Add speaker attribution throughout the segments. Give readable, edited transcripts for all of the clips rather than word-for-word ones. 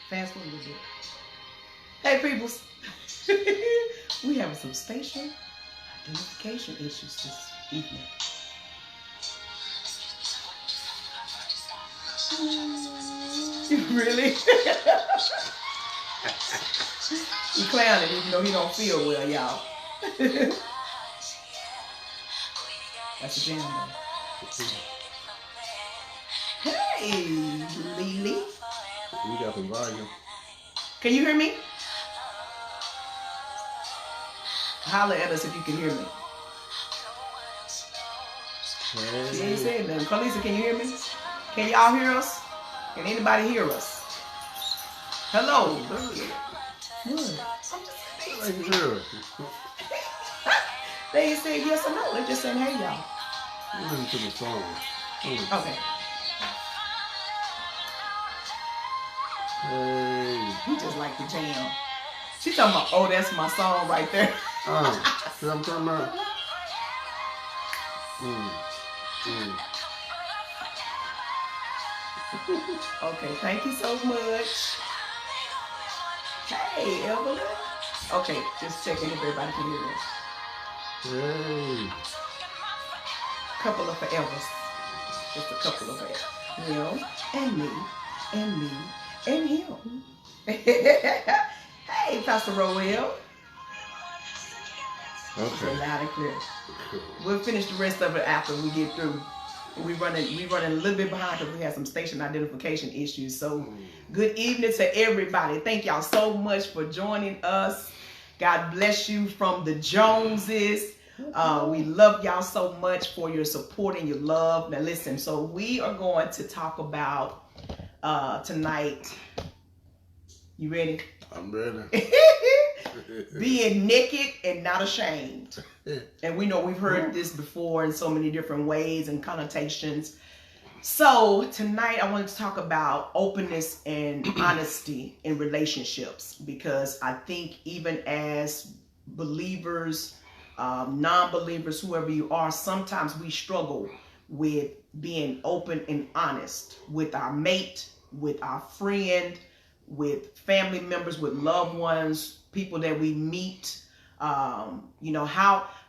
Speaker 1: Fast forward a little bit. Hey, peoples. We having some station identification issues this evening. Really? He clowning even though he don't feel well, y'all. That's a jam though. Hey, Lily.
Speaker 2: We got some volume.
Speaker 1: Can you hear me? Holler at us if you can hear me. She ain't saying nothing. Carlisa, can you hear me? Can y'all hear us? Can anybody hear us? Hello. What? They ain't saying yes or no. They just saying, hey, y'all.
Speaker 2: Listen to the song.
Speaker 1: Okay.
Speaker 2: Hey.
Speaker 1: He just like the jam. She talking about, oh, that's my song right there.
Speaker 2: See what I'm talking about?
Speaker 1: Okay, thank you so much. Hey, Evelyn. Okay, just checking if everybody can hear us.
Speaker 2: Hey.
Speaker 1: Couple of forevers. Just a couple of forevers. Him and me and me and him. Hey, Pastor Roel.
Speaker 2: Okay.
Speaker 1: Loud and clear. We'll finish the rest of it after we get through. We running a little bit behind because we had some station identification issues. So good evening to everybody. Thank y'all so much for joining us. God bless you from the Joneses. We love y'all so much for your support and your love. Now listen, so we are going to talk about tonight. You ready?
Speaker 2: I'm ready.
Speaker 1: Being naked and not ashamed. And we know we've heard this before in so many different ways and connotations. So tonight I wanted to talk about openness and honesty in relationships, because I think even as believers, non-believers, whoever you are, sometimes we struggle with being open and honest with our mate, with our friend, with family members, with loved ones, people that we meet.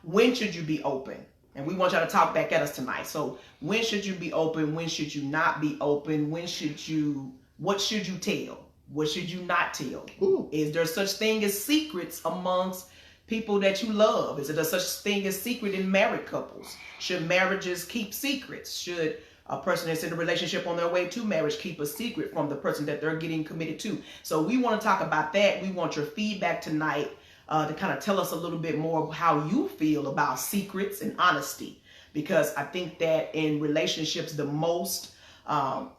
Speaker 1: When should you be open? And we want y'all to talk back at us tonight. So when should you be open? When should you not be open? What should you tell? What should you not tell? Ooh. Is there such thing as secrets amongst people that you love? Is there such thing as secret in married couples? Should marriages keep secrets? Should a person that's in a relationship on their way to marriage keep a secret from the person that they're getting committed to? So we want to talk about that. We want your feedback tonight to kind of tell us a little bit more of how you feel about secrets and honesty, because I think that in relationships the most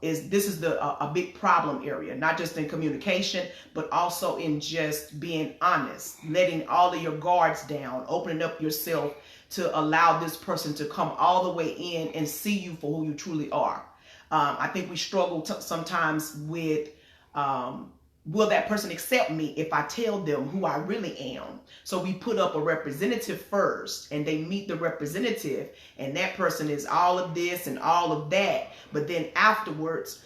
Speaker 1: is a big problem area, not just in communication, but also in just being honest, letting all of your guards down, opening up yourself to allow this person to come all the way in and see you for who you truly are. I think we struggle sometimes with, will that person accept me if I tell them who I really am? So we put up a representative first, and they meet the representative, and that person is all of this and all of that. But then afterwards,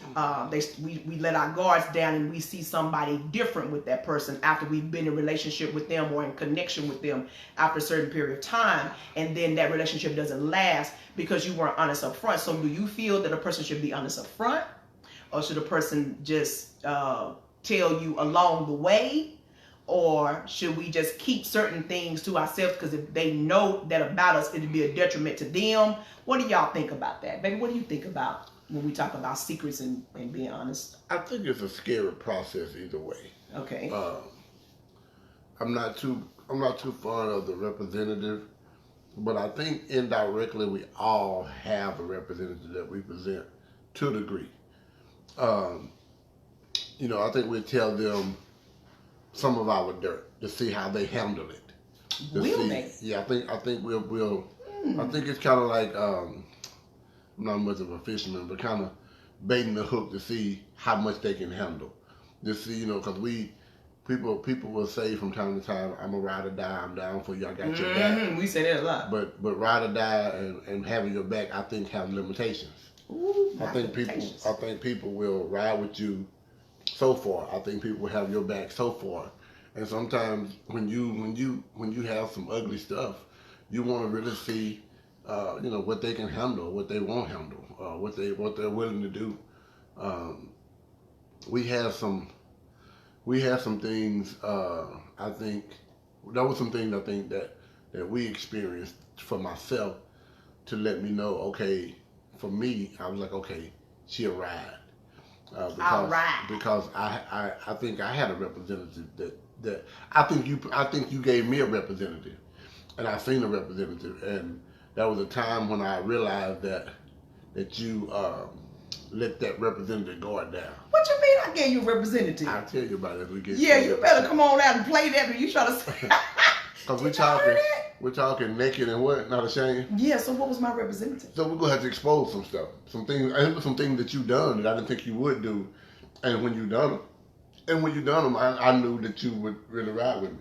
Speaker 1: we let our guards down, and we see somebody different with that person after we've been in a relationship with them or in connection with them after a certain period of time. And then that relationship doesn't last because you weren't honest up front. So do you feel that a person should be honest up front, or should a person just tell you along the way? Or should we just keep certain things to ourselves because if they know that about us, it'd be a detriment to them? What do y'all think about that? Baby, what do you think about when we talk about secrets and being honest?
Speaker 2: I think it's a scary process either way.
Speaker 1: Okay.
Speaker 2: I'm not too fond of the representative, but I think indirectly we all have a representative that we present to a degree. I think we tell them some of our dirt to see how they handle it.
Speaker 1: Will they?
Speaker 2: Yeah, I think we'll. I think it's kind of like I'm not much of a fisherman, but kind of baiting the hook to see how much they can handle. Just see, because people will say from time to time, "I'm a ride or die. I'm down for you. I got your back."
Speaker 1: We say that a lot.
Speaker 2: But ride or die and having your back, I think, have limitations.
Speaker 1: Ooh,
Speaker 2: I think people will ride with you so far. I think people will have your back so far. And sometimes when you have some ugly stuff, you want to really see, what they can handle, what they won't handle, what they're willing to do. Um, we had some things. I think that was some things I think that we experienced for myself to let me know. Okay, for me, I was like, okay, she arrived.
Speaker 1: All right.
Speaker 2: Because I think I had a representative that I think you gave me a representative, and I seen a representative, and that was a time when I realized that you let that representative guard down.
Speaker 1: What you mean I gave you a representative?
Speaker 2: I'll tell you about it as we get.
Speaker 1: Yeah, you better come on out and play that when you try to say.
Speaker 2: Because
Speaker 1: Did
Speaker 2: we're talking naked and what? Not ashamed.
Speaker 1: Yeah, so what was my representative?
Speaker 2: So we're gonna have to expose some stuff, some things. I think some things that you done that I didn't think you would do, and when you done them, I knew that you would really ride with me.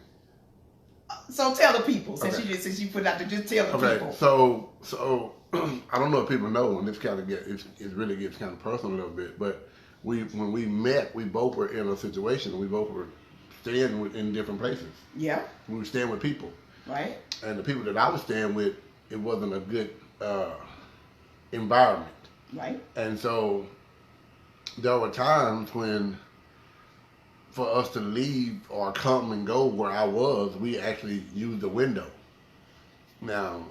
Speaker 1: So tell the people, since
Speaker 2: Okay.
Speaker 1: you put it out there, just tell the
Speaker 2: Okay,
Speaker 1: people.
Speaker 2: so I don't know if people know, and this kind of it really gets kind of personal a little bit, but when we met, we both were in a situation, we both were staying in different places.
Speaker 1: Yeah,
Speaker 2: We were staying with people.
Speaker 1: right.
Speaker 2: And the people that I was staying with, it wasn't a good environment.
Speaker 1: Right.
Speaker 2: And so there were times when, for us to leave or come and go where I was, we actually used the window. Now,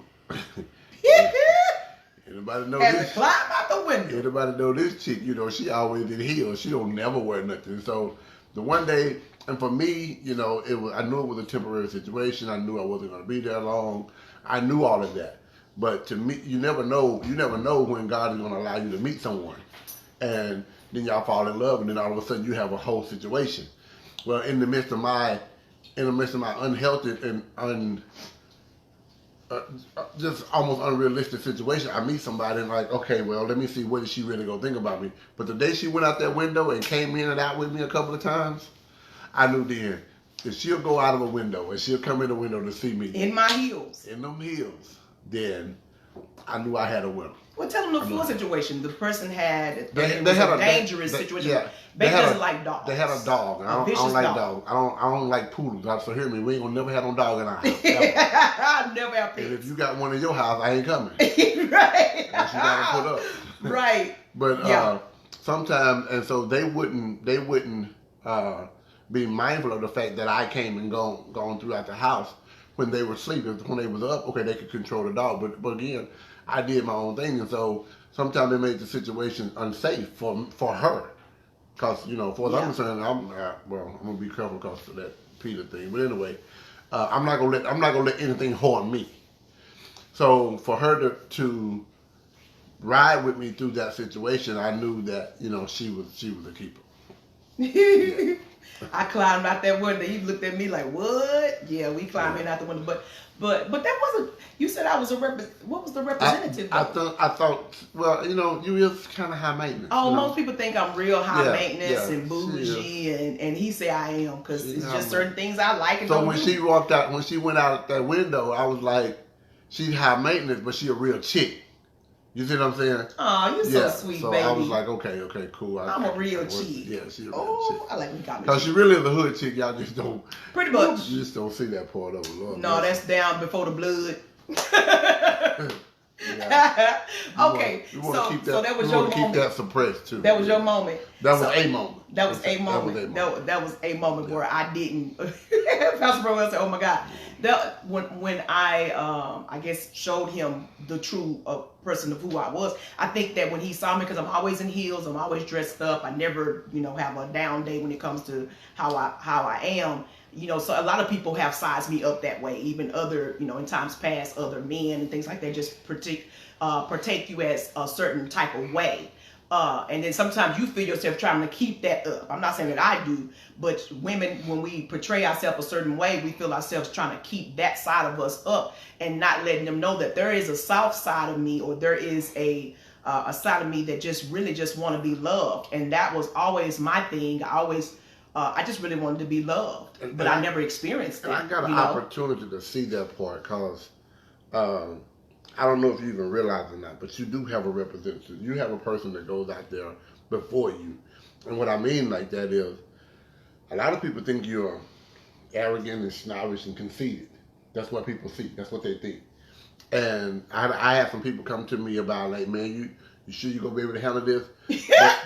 Speaker 2: anybody know
Speaker 1: Had to
Speaker 2: this?
Speaker 1: climb out the window.
Speaker 2: Anybody know this chick? She always in heels. She don't never wear nothing. So the one day, and for me, I knew it was a temporary situation. I knew I wasn't going to be there long. I knew all of that. But to me, you never know when God is going to allow you to meet someone, and then y'all fall in love, and then all of a sudden you have a whole situation. Well, in the midst of my unhealthy and just almost unrealistic situation, I meet somebody and like, okay, well, let me see what is she really gonna think about me. But the day she went out that window and came in and out with me a couple of times, I knew then if she'll go out of a window and she'll come in the window to see me
Speaker 1: In my heels.
Speaker 2: in them heels, then I knew I had a winner.
Speaker 1: Well, tell them the full situation. The person had it
Speaker 2: They
Speaker 1: was
Speaker 2: had
Speaker 1: a
Speaker 2: a
Speaker 1: dangerous
Speaker 2: they-
Speaker 1: situation.
Speaker 2: yeah.
Speaker 1: Baby
Speaker 2: They had
Speaker 1: doesn't
Speaker 2: a-
Speaker 1: like dogs.
Speaker 2: They had a dog. And I don't
Speaker 1: vicious
Speaker 2: like
Speaker 1: dog.
Speaker 2: dogs. I don't like poodles. So hear me, we ain't gonna never have no dog in our house. ever.
Speaker 1: I never have
Speaker 2: And if
Speaker 1: pets.
Speaker 2: you got one in your house, I ain't coming.
Speaker 1: Right.
Speaker 2: Unless you gotta put up.
Speaker 1: Right.
Speaker 2: But
Speaker 1: Yeah.
Speaker 2: sometimes, and so they wouldn't be mindful of the fact that I came and gone throughout the house when they were sleeping. When they was up, okay, they could control the dog. But again, I did my own thing, and so sometimes they made the situation unsafe for her. Because for as I'm concerned, I'm gonna be careful because of that Peter thing. But anyway, I'm not gonna let anything harm me. So for her to ride with me through that situation, I knew that she was a keeper.
Speaker 1: I climbed out that window. You looked at me like, what? Yeah, we climbed in out the window. But that wasn't. You said I was what was the representative?
Speaker 2: I thought. Well, you is kind of high maintenance.
Speaker 1: Oh, most people think I'm real high
Speaker 2: Yeah,
Speaker 1: maintenance
Speaker 2: yeah,
Speaker 1: and bougie, and he say I am because
Speaker 2: She's
Speaker 1: it's
Speaker 2: high
Speaker 1: just certain things I like and
Speaker 2: So
Speaker 1: don't
Speaker 2: when
Speaker 1: do.
Speaker 2: she went out that window, I was like, she's high maintenance, but she a real chick. You see what I'm saying?
Speaker 1: Oh, you're so sweet,
Speaker 2: so
Speaker 1: baby.
Speaker 2: I was like, okay, cool.
Speaker 1: I'm a real chick.
Speaker 2: Yeah, she a real
Speaker 1: Oh,
Speaker 2: chick.
Speaker 1: I like when you call me
Speaker 2: Because she
Speaker 1: chick.
Speaker 2: really is a hood chick. Y'all just don't.
Speaker 1: Pretty much.
Speaker 2: You just don't see that part of it. Lord
Speaker 1: No,
Speaker 2: bless
Speaker 1: that's down before the blood.
Speaker 2: her. Yeah.
Speaker 1: Okay,
Speaker 2: We wanna keep that,
Speaker 1: so that was
Speaker 2: we
Speaker 1: your
Speaker 2: wanna
Speaker 1: moment.
Speaker 2: keep that suppressed too.
Speaker 1: That was your moment.
Speaker 2: That was
Speaker 1: So-
Speaker 2: a moment.
Speaker 1: That was a moment. That was a moment where I didn't. Pastor Bro said, "Oh my God!" That when I guess showed him the true person of who I was. I think that when he saw me, because I'm always in heels, I'm always dressed up. I never have a down day when it comes to how I am. So a lot of people have sized me up that way. Even other in times past, other men and things like that just partake you as a certain type of way. And then sometimes you feel yourself trying to keep that up. I'm not saying that I do, but women, when we portray ourselves a certain way, we feel ourselves trying to keep that side of us up and not letting them know that there is a soft side of me, or there is a side of me that just really just want to be loved. And that was always my thing. I just really wanted to be loved, but I never experienced it.
Speaker 2: And I got an opportunity to see that part because I don't know if you even realize it or not, but you do have a representative. You have a person that goes out there before you. And what I mean like that is, a lot of people think you're arrogant and snobbish and conceited. That's what people see. That's what they think. And I had some people come to me about like, man, you sure you're gonna be able to handle this?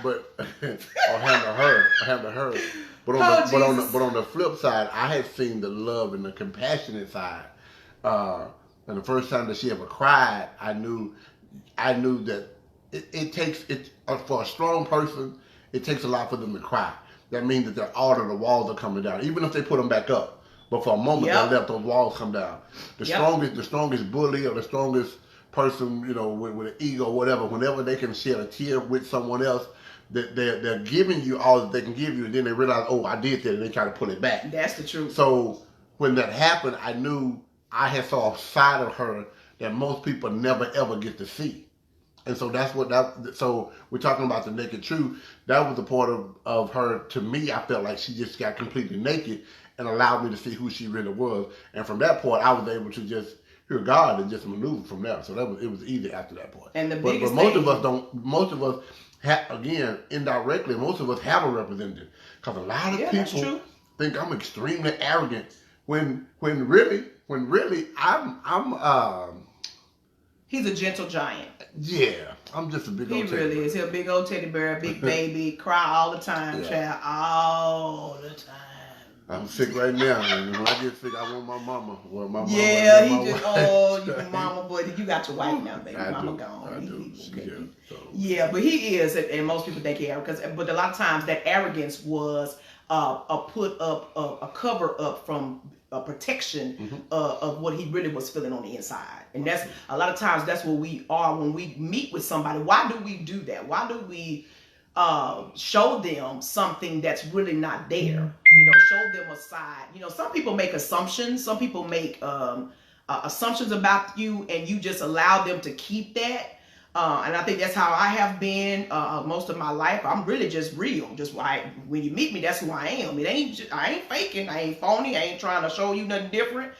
Speaker 2: but or handle her. But on the flip side, I had seen the love and the compassionate side. And the first time that she ever cried, I knew that it takes for a strong person. It takes a lot for them to cry. That means that all of the walls are coming down, even if they put them back up. But for a moment, they let those walls come down. The strongest bully or the strongest person, you know, with an ego or whatever, whenever they can shed a tear with someone else, they're giving you all that they can give you, and then they realize, oh, I did that, and they try to pull it back.
Speaker 1: That's the truth.
Speaker 2: So when that happened, I knew I had saw a side of her that most people never ever get to see. And so so we're talking about the naked truth. That was the part of her, to me, I felt like she just got completely naked and allowed me to see who she really was. And from that point, I was able to just hear God and just maneuver from there. So it was easy after that point.
Speaker 1: And the
Speaker 2: but most of us again, indirectly, most of us have a representative. Because a lot of people think I'm extremely arrogant when really I'm
Speaker 1: he's a gentle giant.
Speaker 2: Yeah, I'm just a big old teddy bear. He really
Speaker 1: is. He's a big old teddy bear, a big baby, cry all the time, child, all the time.
Speaker 2: I'm sick right now, and when I get sick, I want my mama. Well, my mama.
Speaker 1: Yeah, he just, you mama, boy, you got your wife now, baby. Mama gone.
Speaker 2: I do.
Speaker 1: Yeah, but he is, and most people think he is, but a lot of times that arrogance was a put up, a cover up from a protection of what he really was feeling on the inside. And that's a lot of times that's what we are when we meet with somebody. Why do we do that? Why do we show them something that's really not there? You know, show them a side. You know, some people make assumptions. Some people make assumptions about you, and you just allow them to keep that. And I think that's how I have been most of my life. I'm really just real. Just when you meet me, that's who I am. I ain't faking. I ain't phony. I ain't trying to show you nothing different.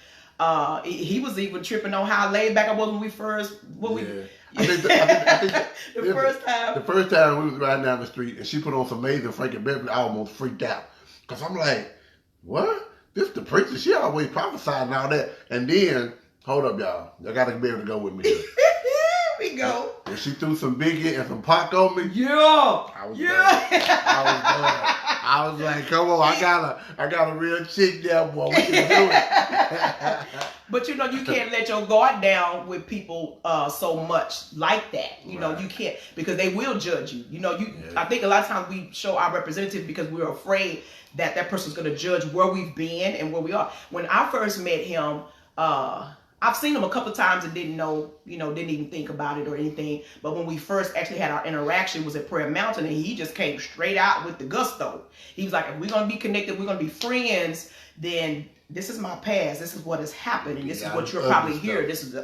Speaker 1: He was even tripping on how laid back I was when we first. I think the first time we was riding down the street and she put on some Amazing Frankie Beverly, I almost freaked out. Because I'm like, what? This the preacher. She always prophesying and all that. And then, hold up, y'all. Y'all got to be able to go with me here. We go.
Speaker 2: And she threw some Biggie and some Pac on me.
Speaker 1: Yeah.
Speaker 2: I was done. I was like, come on, I got a real chick there, boy. We can do it.
Speaker 1: But you know, you can't let your guard down with people so much like that. You know, you can't, because they will judge you. You know, I think a lot of times we show our representative because we're afraid that person's going to judge where we've been and where we are. When I first met him, I've seen him a couple of times and didn't know, didn't even think about it or anything. But when we first actually had our interaction was at Prayer Mountain, and he just came straight out with the gusto. He was like, if we're going to be connected, we're going to be friends, then this is my past. This is what has happened. And this is what you're probably hearing. This is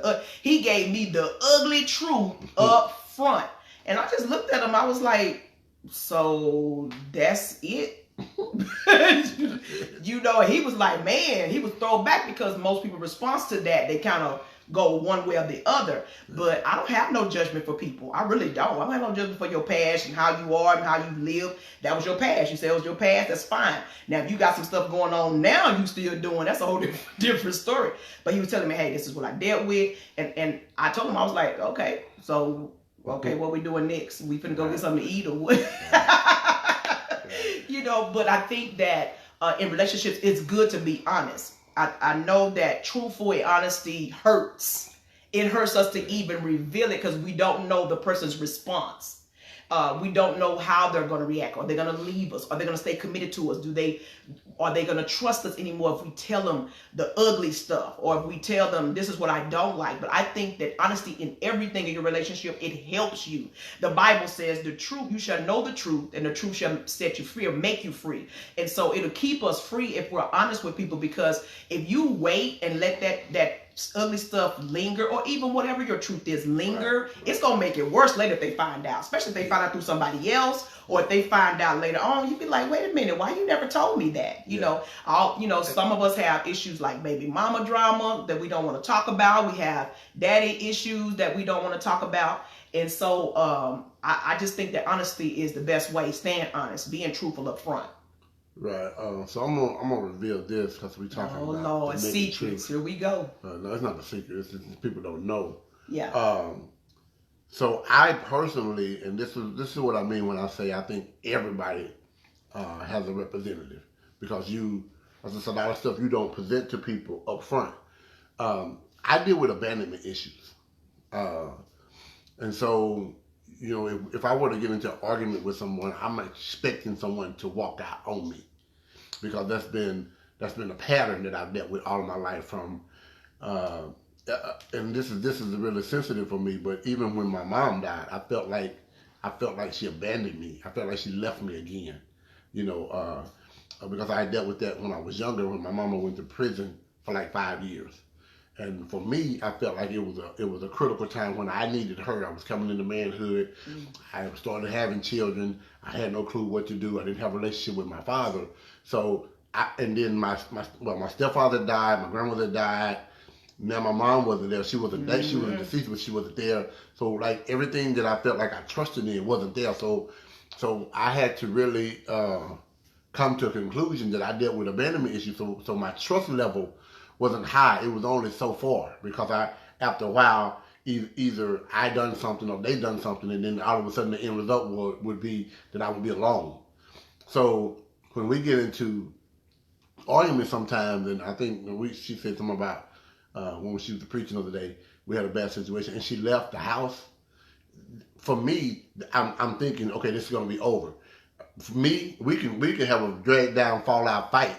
Speaker 1: he gave me the ugly truth up front. And I just looked at him. I was like, so that's it? He was like, man, he was thrown back because most people response to that, they kind of go one way or the other. But I don't have no judgment for people. I really don't. I don't have no judgment for your past and how you are and how you live. That was your past. You said it was your past. That's fine. Now, if you got some stuff going on now you still doing, that's a whole different story. But he was telling me, hey, this is what I dealt with. And I told him, I was like, okay, so, what we doing next? We finna go get something to eat or what? But I think that in relationships, it's good to be honest. I know that truthful honesty hurts. It hurts us to even reveal it because we don't know the person's response. We don't know how they're going to react. Are they going to leave us? Are they going to stay committed to us? Are they going to trust us anymore if we tell them the ugly stuff, or if we tell them this is what I don't like? But I think that honesty in everything in your relationship, it helps you. The Bible says the truth, you shall know the truth, and the truth shall set you free or make you free. And so it'll keep us free if we're honest with people, because if you wait and let that ugly stuff linger, or even whatever your truth is linger, it's gonna make it worse later if they find out, especially if they find out through somebody else, or if they find out later on, you be like, wait a minute, why you never told me that? You know, some of us have issues like baby mama drama that we don't want to talk about. We have daddy issues that we don't want to talk about. And so I just think that honesty is the best way. Staying honest, being truthful up front.
Speaker 2: Right. So I'm gonna reveal this because we talking about.
Speaker 1: Oh Lord, secrets. Here we go.
Speaker 2: No, it's not the secret. It's just people don't know.
Speaker 1: Yeah.
Speaker 2: So I personally, and this is what I mean when I say I think everybody has a representative, because there's a lot of stuff you don't present to people up front. I deal with abandonment issues, and so if I were to get into an argument with someone, I'm expecting someone to walk out on me, because that's been a pattern that I've dealt with all of my life. From and this is really sensitive for me. But even when my mom died, I felt like she abandoned me. I felt like she left me again. Because I dealt with that when I was younger, when my mama went to prison for like 5 years. And for me, I felt like it was a critical time when I needed her. I was coming into manhood. I started having children. I had no clue what to do. I didn't have a relationship with my father. So and then my stepfather died. My grandmother died. Now my mom wasn't there. She was deceased, but she wasn't there. So like everything that I felt like I trusted in wasn't there. So I had to really come to a conclusion that I dealt with abandonment issues. So my trust level wasn't high. It was only so far, because after a while, either I done something or they done something, and then all of a sudden the end result would be that I would be alone. So when we get into arguments sometimes, and I think she said something about when she was preaching the other day, we had a bad situation, and she left the house. For me, I'm thinking, okay, this is gonna be over. For me, we can have a drag down, fall out fight.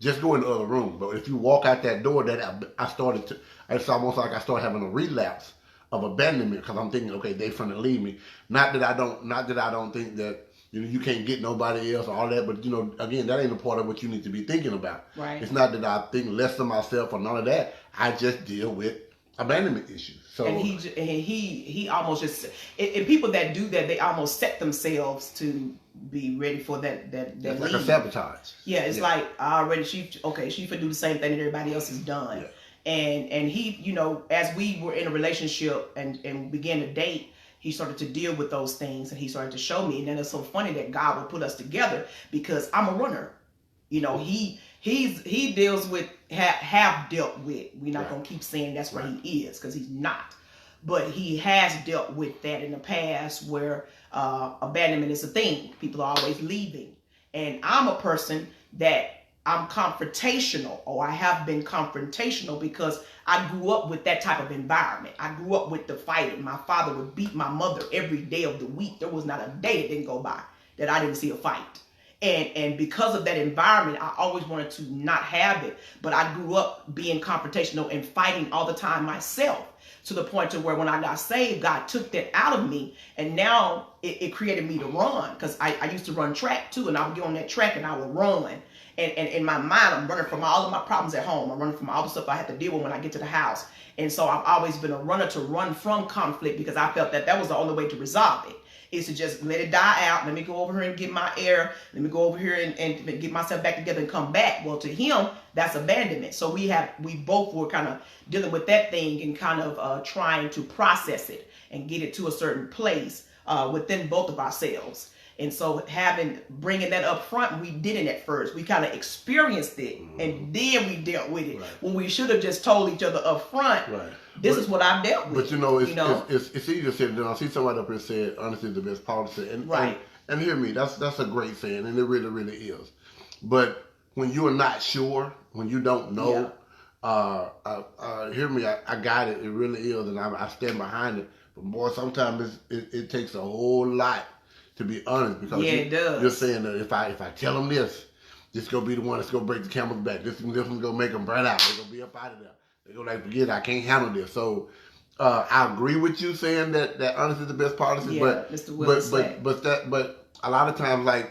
Speaker 2: Just go in the other room. But if you walk out that door, it's almost like I started having a relapse of abandonment, because I'm thinking, okay, they're finna leave me. Not that I don't think that you can't get nobody else or all that, but again, that ain't a part of what you need to be thinking about.
Speaker 1: Right.
Speaker 2: It's not that I think less of myself or none of that. I just deal with abandonment issues. So
Speaker 1: and he almost just, and people that do that, they almost set themselves to be ready for that
Speaker 2: it's like a sabotage.
Speaker 1: Yeah, it's like she could do the same thing that everybody else has done. Yeah. And he, as we were in a relationship and began to date, he started to deal with those things, and he started to show me. And then it's so funny that God would put us together, because I'm a runner. He deals with, have dealt with. We're not going to keep saying that's where he is, because he's not. But he has dealt with that in the past, where abandonment is a thing. People are always leaving. And I'm a person that I'm confrontational, or I have been confrontational, because I grew up with that type of environment. I grew up with the fighting. My father would beat my mother every day of the week. There was not a day that didn't go by that I didn't see a fight. And because of that environment, I always wanted to not have it. But I grew up being confrontational and fighting all the time myself, to the point to where when I got saved, God took that out of me. And now it created me to run, because I used to run track too. And I would get on that track and I would run. And in my mind, I'm running from all of my problems at home. I'm running from all the stuff I have to deal with when I get to the house. And so I've always been a runner to run from conflict, because I felt that was the only way to resolve it. Is to just let it die out. Let me go over here and get my air. Let me go over here and get myself back together and come back. Well, to him, that's abandonment. So we both were kind of dealing with that thing and kind of trying to process it and get it to a certain place within both of ourselves. And so bringing that up front, we didn't at first. We kind of experienced it, and then we dealt with it. Right. When we should have just told each other up front, this is what I've dealt with.
Speaker 2: But it's easier said than done. I see somebody up here said, honesty is the best policy. And hear me, that's a great saying, and it really, really is. But when you are not sure, when you don't know, hear me, I got it. It really is, and I stand behind it. But boy, sometimes it takes a whole lot to be honest, because
Speaker 1: it does.
Speaker 2: You're saying that if I tell them this gonna be the one that's gonna break the camel's back. This one's gonna make them burn out. They're gonna be up out of there. They're gonna forget it. I can't handle this. So I agree with you saying that honesty is the best policy.
Speaker 1: Yeah, Mr. Willis
Speaker 2: but a lot of times like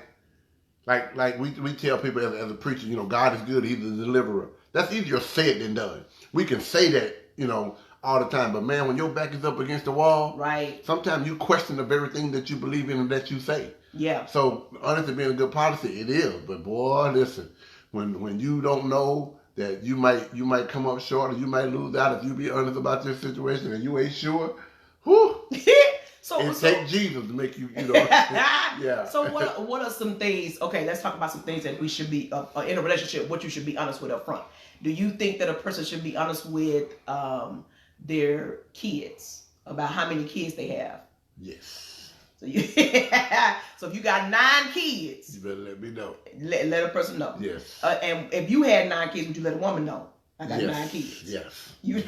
Speaker 2: we tell people as a preacher, God is good. He's the deliverer. That's easier said than done. We can say that all the time. But man, when your back is up against the wall,
Speaker 1: right,
Speaker 2: sometimes you question the very thing that you believe in and that you say.
Speaker 1: Yeah.
Speaker 2: So honesty being a good policy, it is. But boy, listen, when you don't know that you might come up short or you might lose out if you be honest about your situation and you ain't sure, whew. It takes Jesus to make you, yeah.
Speaker 1: So what are some things? Okay, let's talk about some things that we should be in a relationship. What you should be honest with up front. Do you think that a person should be honest with their kids about how many kids they have?
Speaker 2: Yes.
Speaker 1: So if you got 9 kids,
Speaker 2: you better let me know.
Speaker 1: Let a person know.
Speaker 2: Yes.
Speaker 1: And if you had 9 kids, would you let a woman know? I got 9 kids.
Speaker 2: Yes.
Speaker 1: You.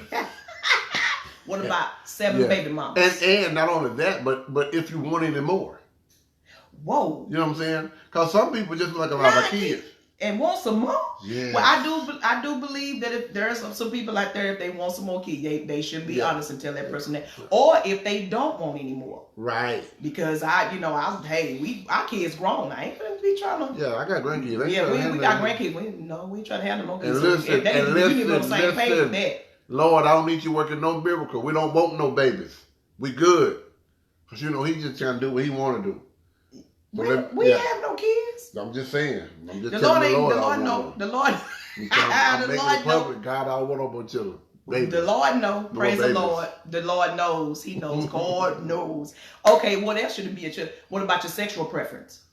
Speaker 1: What about 7 baby mamas?
Speaker 2: And not only that, but if you want any more.
Speaker 1: Whoa.
Speaker 2: You know what I'm saying? Because some people just like a lot of kids.
Speaker 1: And want some more?
Speaker 2: Yeah.
Speaker 1: Well, I do believe that if there's some people out there, if they want some more kids, they should be honest and tell that person that. Or if they don't want any more.
Speaker 2: Right.
Speaker 1: Because our kids grown. I ain't gonna be trying to.
Speaker 2: Yeah, I got grandkids.
Speaker 1: We got grandkids. We ain't trying to handle no kids.
Speaker 2: And listen,
Speaker 1: you need on the same page with that.
Speaker 2: Lord, I don't need you working no miracle. We don't want no babies. We good. Because, he just trying to do what he want to do.
Speaker 1: We have no kids.
Speaker 2: I'm just saying. I'm just
Speaker 1: the
Speaker 2: telling
Speaker 1: Lord
Speaker 2: the Lord.
Speaker 1: The Lord.
Speaker 2: I'm making it public. God, I don't want no more children. Babies.
Speaker 1: The Lord knows. Praise the Lord. The Lord knows. He knows. God knows. Okay, what else should it be? What about your sexual preference?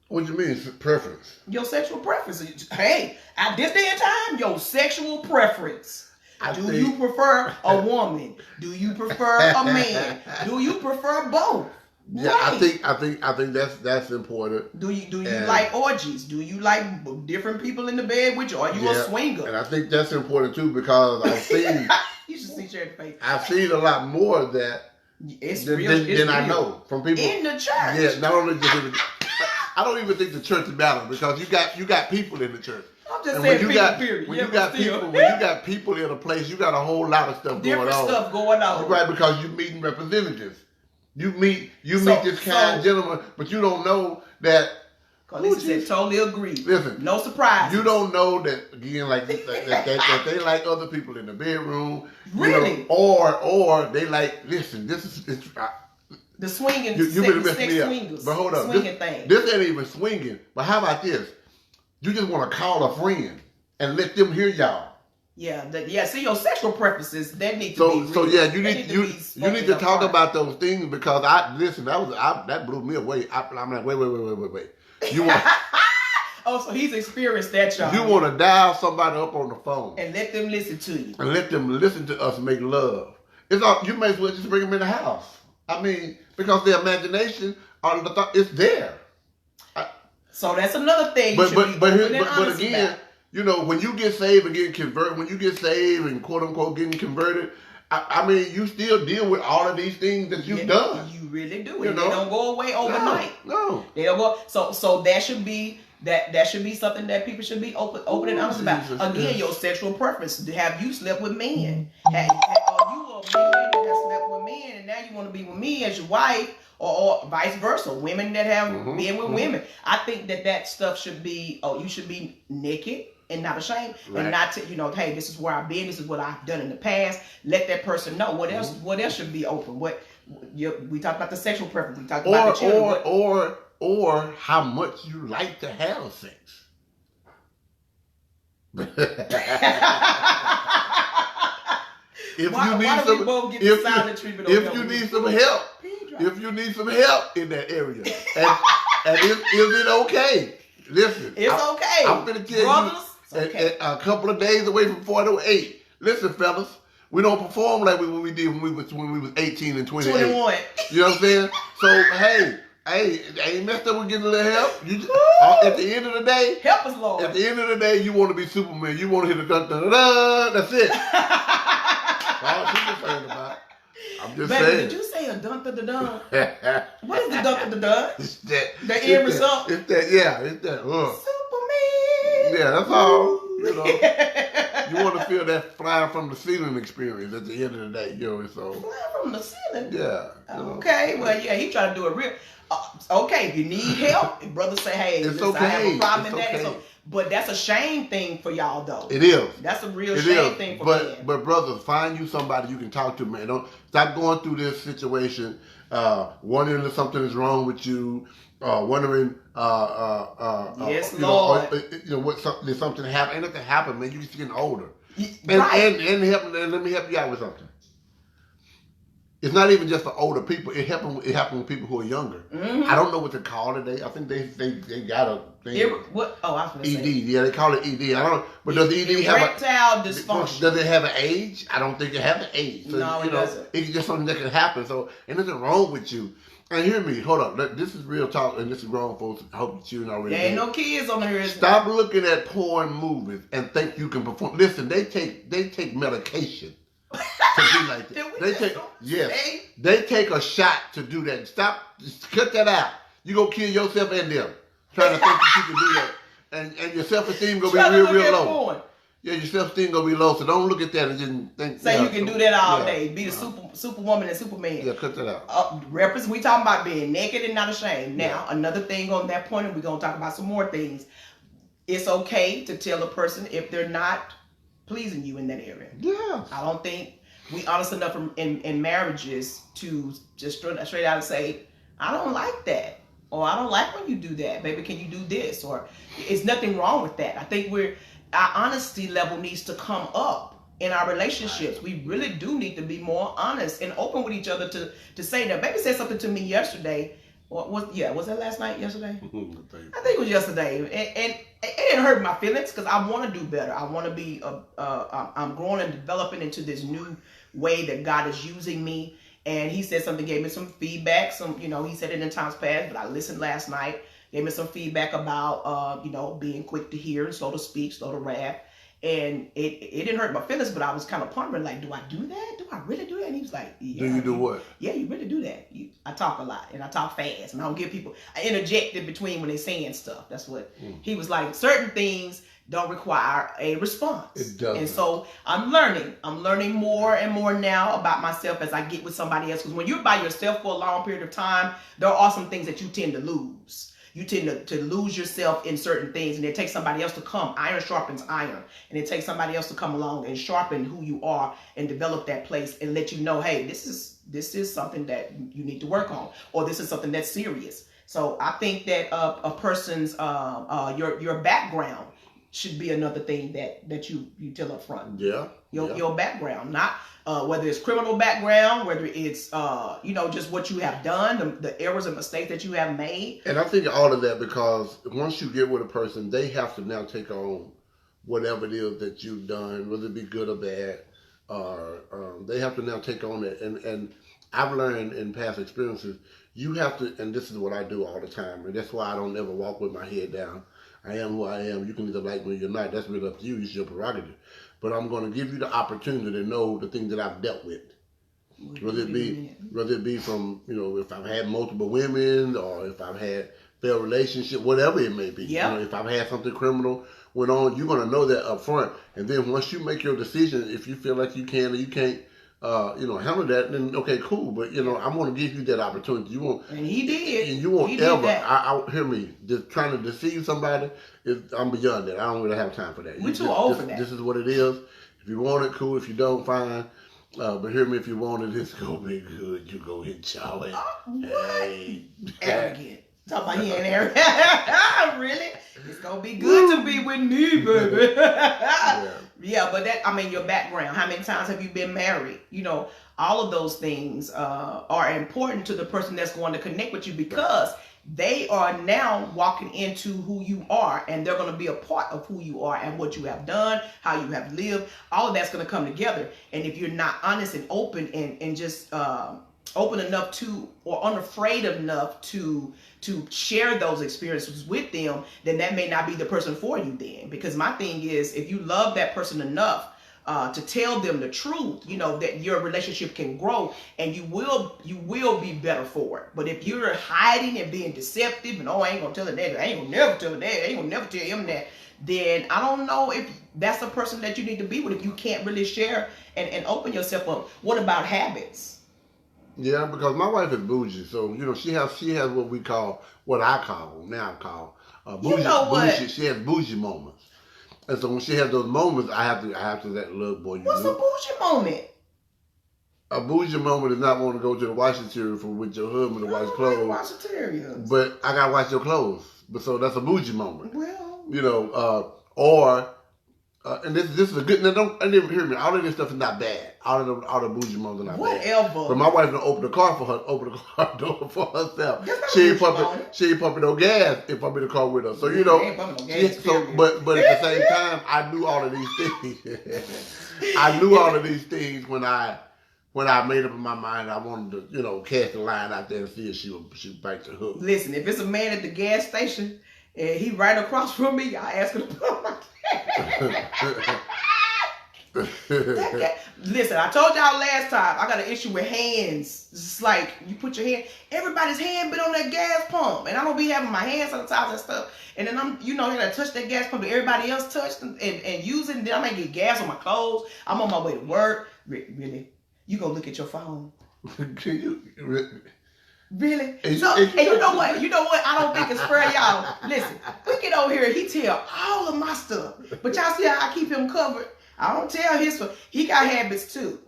Speaker 2: What do you mean, preference?
Speaker 1: Your sexual preference. Hey, at this day and time, your sexual preference. Do you prefer a woman? Do you prefer a man? Do you prefer both?
Speaker 2: Yeah, right. I think that's important.
Speaker 1: Do you like orgies? Do you like different people in the bed with you? Are you a swinger?
Speaker 2: And I think that's important too because I've seen.
Speaker 1: You should see Sherry's face.
Speaker 2: I've seen a lot more of that than I know from people
Speaker 1: in the church.
Speaker 2: Yeah, not only just in the. I don't even think the church is balanced because you got people in the church.
Speaker 1: I'm just saying period.
Speaker 2: When you got people in a place, you got a whole lot of stuff
Speaker 1: Different
Speaker 2: going on.
Speaker 1: Stuff going on.
Speaker 2: Right, because you're meeting representatives. You meet this kind gentleman, but you don't know that.
Speaker 1: Lisa said, totally agree.
Speaker 2: Listen,
Speaker 1: no surprise.
Speaker 2: You don't know that again, like that they like other people in the bedroom.
Speaker 1: Really?
Speaker 2: Or they like. Listen, this is
Speaker 1: the swinging.
Speaker 2: You better mess me up.
Speaker 1: Swingers,
Speaker 2: but hold up, this ain't even swinging. But how about this? You just want to call a friend and let them hear y'all.
Speaker 1: Yeah, See, your sexual preferences that need to be.
Speaker 2: So yeah, you need to talk about those things because that blew me away. I'm like, wait. You want?
Speaker 1: Oh, so he's experienced that, y'all.
Speaker 2: You want to dial somebody up on the phone
Speaker 1: and let them listen to you
Speaker 2: and let them listen to us make love. It's all. You may as well just bring them in the house. I mean, because their imagination, it's there.
Speaker 1: So that's another thing.
Speaker 2: But again, when you get saved and getting converted, when you get saved and quote unquote getting converted, I mean, you still deal with all of these things that you've done.
Speaker 1: You really do. They don't go away overnight.
Speaker 2: No.
Speaker 1: They don't go. So that should be that should be something that people should be open and honest about. Again, your sexual preference. Have you slept with men? Are you a man that has slept with men and now you want to be with me as your wife? Or vice versa, women that have been with women. I think that stuff should be. You should be naked and not ashamed, and not to hey, this is where I've been. This is what I've done in the past. Let that person know. What else? What else should be open? We talked about the sexual preference. We talked about the children.
Speaker 2: Or how much you like to have sex. If you need some help in that area, and is it okay? Listen,
Speaker 1: it's okay.
Speaker 2: I'm gonna tell you, a couple of days away from 408. Listen, fellas, we don't perform like we did when we was 18 and 28.
Speaker 1: 21.
Speaker 2: You know what I'm saying? So hey, ain't messed up with getting a little help. You just, at the end of the day,
Speaker 1: help us, Lord.
Speaker 2: At the end of the day, you want to be Superman. You want to hit the dun dun dun. That's it. All she's concerned about. I'm just saying.
Speaker 1: Did you say a dun dun dun dun? What is the dun dun dun?
Speaker 2: It's that.
Speaker 1: The end result.
Speaker 2: It's that. Yeah. It's that.
Speaker 1: Superman.
Speaker 2: Yeah, that's all. You want to feel that flying from the ceiling experience at the end of the day, so.
Speaker 1: Flying from the ceiling?
Speaker 2: Yeah.
Speaker 1: Okay, well, yeah, he trying to do it real. Okay, if you need help, if brother say, hey,
Speaker 2: it's
Speaker 1: listen,
Speaker 2: okay.
Speaker 1: I have a problem in that.
Speaker 2: Okay.
Speaker 1: So, but that's a shame thing for y'all, though.
Speaker 2: It is.
Speaker 1: That's a real shame thing for men.
Speaker 2: But brothers, find you somebody you can talk to, man. Don't stop going through this situation, wondering if something is wrong with you, wondering,
Speaker 1: yes, Lord.
Speaker 2: Did something happen? Anything happen, man? You're just getting older.
Speaker 1: Right.
Speaker 2: And let me help you out with something. It's not even just for older people. It happened with people who are younger.
Speaker 1: Mm-hmm.
Speaker 2: I don't know what they call it. I think they got a thing.
Speaker 1: What? Oh, I was gonna
Speaker 2: ED.
Speaker 1: say.
Speaker 2: Yeah, they call it ED. I don't know. But does ED have
Speaker 1: erectile dysfunction?
Speaker 2: Does it have an age? I don't think it has an age. So,
Speaker 1: No, it doesn't.
Speaker 2: It's just something that can happen. So, ain't nothing wrong with you. And hear me. Hold up. This is real talk, and this is grown folks. I hope that you already.
Speaker 1: There ain't no kids on here.
Speaker 2: Stop looking at porn movies and think you can perform. Listen, they take medication. To be like that. They take a shot to do that. Stop, just cut that out. You gonna kill yourself and them trying to think that you can do that, and your self-esteem gonna be real low. Porn. Yeah, your self-esteem gonna be low. So don't look at that and just think.
Speaker 1: Say you can do that all day. Be the superwoman and Superman.
Speaker 2: Yeah, cut that out.
Speaker 1: We talking about being naked and not ashamed. Now, another thing on that point, and we're gonna talk about some more things. It's okay to tell a person if they're not pleasing you in that area.
Speaker 2: Yeah.
Speaker 1: I don't think we honest enough in marriages to just straight out and say, I don't like that, or I don't like when you do that. Baby, can you do this? Or it's nothing wrong with that. I think our honesty level needs to come up in our relationships. Right. We really do need to be more honest and open with each other to say that. Baby said something to me yesterday. Was that last night? Yesterday? I think it was yesterday, and it didn't hurt my feelings because I want to do better. I want to be. I'm growing and developing into this new way that God is using me. And he said something, gave me some feedback. He said it in times past, but I listened last night. Gave me some feedback about being quick to hear, slow to speak, slow to wrath. And it didn't hurt my feelings, but I was kind of pondering, like, do I do that? Do I really do that? And he was like, yeah.
Speaker 2: Do you do what?
Speaker 1: Yeah, you really do that. I talk a lot, and I talk fast, and I don't give people, I interject in between when they're saying stuff. That's what he was like. Certain things don't require a response.
Speaker 2: It doesn't.
Speaker 1: And so I'm learning more and more now about myself as I get with somebody else. Because when you're by yourself for a long period of time, there are some things that you tend to lose. You tend to lose yourself in certain things, and it takes somebody else to come. Iron sharpens iron, and it takes somebody else to come along and sharpen who you are and develop that place and let you know, hey, this is something that you need to work on, or this is something that's serious. So I think that a person's your background should be another thing that you tell up front.
Speaker 2: Yeah.
Speaker 1: Your background, not whether it's criminal background, whether it's just what you have done, the errors and mistakes that you have made.
Speaker 2: And I think all of that, because once you get with a person, they have to now take on whatever it is that you've done, whether it be good or bad, or they have to now take on it. And I've learned in past experiences, you have to, and this is what I do all the time, and that's why I don't ever walk with my head down. I am who I am. You can either like me or not. That's really up to you. It's your prerogative. But I'm going to give you the opportunity to know the things that I've dealt with. Whether it be from, if I've had multiple women, or if I've had failed relationship, whatever it may be.
Speaker 1: Yep.
Speaker 2: If I've had something criminal went on, you're going to know that up front. And then once you make your decision, if you feel like you can or you can't, handle that, then okay, cool. But I'm going to give you that opportunity. You won't,
Speaker 1: and he did.
Speaker 2: And you won't ever. I hear me. Just trying to deceive somebody. I'm beyond that. I don't really have time for that.
Speaker 1: We're too old for that.
Speaker 2: This is what it is. If you want it, cool. If you don't, fine. But hear me. If you want it, it's gonna be good. You go hit Charlie.
Speaker 1: Hey. Arrogant. Talk about he ain't arrogant. Really? It's gonna be good to be with me, baby. Yeah, but your background. How many times have you been married? All of those things are important to the person that's going to connect with you, because they are now walking into who you are, and they're going to be a part of who you are and what you have done, how you have lived. All of that's going to come together. And if you're not honest and open and just open enough to, or unafraid enough to share those experiences with them, then that may not be the person for you then. Because my thing is, if you love that person enough, to tell them the truth, you know, that your relationship can grow and you will be better for it. But if you're hiding and being deceptive and, I ain't gonna tell her that, I ain't gonna never tell her that, I ain't gonna never tell him that, then I don't know if that's a person that you need to be with if you can't really share and open yourself up. What about habits?
Speaker 2: Yeah, because my wife is bougie, so you know she has what I call bougie.
Speaker 1: You know what?
Speaker 2: Bougie, she has bougie moments, and so when she has those moments, I have to let look, boy.
Speaker 1: What's a bougie moment?
Speaker 2: A bougie moment is not wanting to go to the washing area with your husband to wash clothes.
Speaker 1: Washing
Speaker 2: But I gotta wash your clothes. But so that's a bougie moment.
Speaker 1: Well,
Speaker 2: You know, and this is a good. Now don't hear me. All of this stuff is not bad. All the bougie moments are not bad.
Speaker 1: whatever.
Speaker 2: But my wife don't open the car door for herself.
Speaker 1: That's not
Speaker 2: She
Speaker 1: a
Speaker 2: ain't
Speaker 1: bougie
Speaker 2: pumping.
Speaker 1: moment.
Speaker 2: She ain't pumping no gas if I'm in the car with her. So you know.
Speaker 1: Ain't pumping no gas, period.
Speaker 2: But at the same time, I knew all of these things. I knew all of these things when I made up in my mind I wanted to, you know, cast a line out there and see if she would bite the hook.
Speaker 1: Listen, if it's a man at the gas station and he right across from me, I ask him to put my gas. Listen, I told y'all last time I got an issue with hands. It's like you put your hand, everybody's hand been on that gas pump, and I don't be having my hands sanitized and stuff. And then I'm, you know, I gotta touch that gas pump that everybody else touched and use it. And then I might get gas on my clothes. I'm on my way to work. Really? You go look at your phone?
Speaker 2: Can you?
Speaker 1: Really? And you know what? I don't think it's fair, y'all. Listen, we get over here, he tell all of my stuff. But y'all see how I keep him covered? I don't tell his stuff. He got habits too.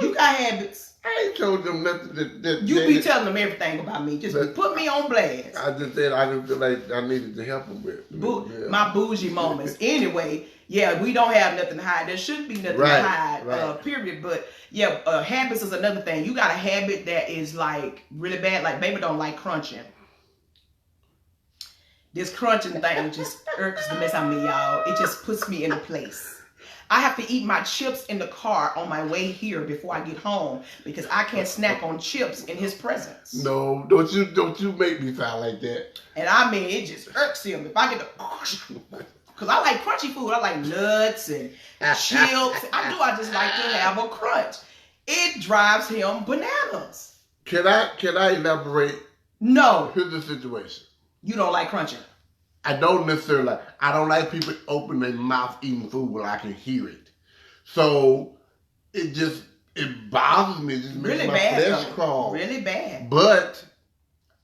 Speaker 1: You got habits.
Speaker 2: I ain't told them nothing.
Speaker 1: You be telling them everything about me. Just put me on blast.
Speaker 2: I just said I didn't feel like I needed to help him with. Yeah.
Speaker 1: My bougie moments. Anyway, yeah, we don't have nothing to hide. There shouldn't be nothing to hide, period. But yeah, habits is another thing. You got a habit that is like really bad. Like baby don't like crunching. This crunching thing just irks the mess out of me, y'all. It just puts me in a place. I have to eat my chips in the car on my way here before I get home because I can't snack on chips in his presence.
Speaker 2: No, don't you make me sound like that.
Speaker 1: And I mean, it just irks him. If I get the, because I like crunchy food. I like nuts and chips. I just like to have a crunch. It drives him bananas.
Speaker 2: Can I elaborate?
Speaker 1: No.
Speaker 2: Here's the situation.
Speaker 1: You don't like crunching.
Speaker 2: I don't necessarily I don't like people open their mouth eating food where I can hear it. So it bothers me. It just makes
Speaker 1: really
Speaker 2: my
Speaker 1: bad,
Speaker 2: flesh crawl.
Speaker 1: Really bad.
Speaker 2: But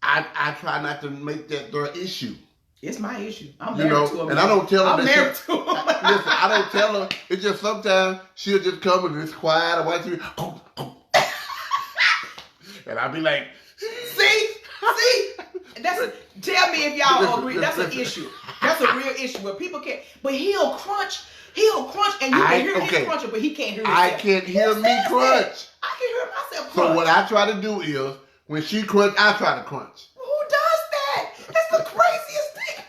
Speaker 2: I try not to make that their issue.
Speaker 1: It's my issue. I'm married to him.
Speaker 2: And I don't tell her
Speaker 1: I'm married to him.
Speaker 2: Listen, I don't tell her. It's just sometimes she'll just come and it's quiet. I watch you. And I'll be like,
Speaker 1: see? Tell me if y'all agree. That's an issue. That's a real issue where people can't. But he'll crunch, and you can hear him crunching, but he can't hear himself.
Speaker 2: I can't hear me crunch.
Speaker 1: I can hear myself crunch.
Speaker 2: So what I try to do is, when she crunch, I try to crunch.
Speaker 1: Who does that? That's the craziest thing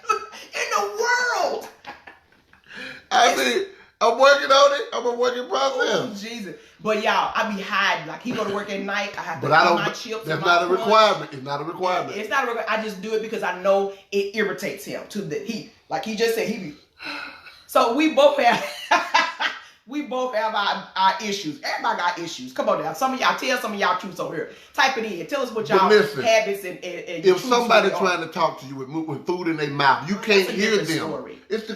Speaker 1: in the world.
Speaker 2: I mean, I'm working on it. I'm a work in process.
Speaker 1: Oh, Jesus. But y'all, I be hiding. Like, he go to work at night. I have to eat my chips.
Speaker 2: That's not a requirement. It's not a requirement.
Speaker 1: It's not a requirement. I just do it because I know it irritates him to the heat. Like he just said, he be. So we both have our issues. Everybody got issues. Come on now. Some of y'all, tell some of y'all truths over here. Type it in. Tell us what y'all habits and
Speaker 2: if somebody trying to talk to you with food in their mouth, you can't hear them.
Speaker 1: Story.
Speaker 2: It's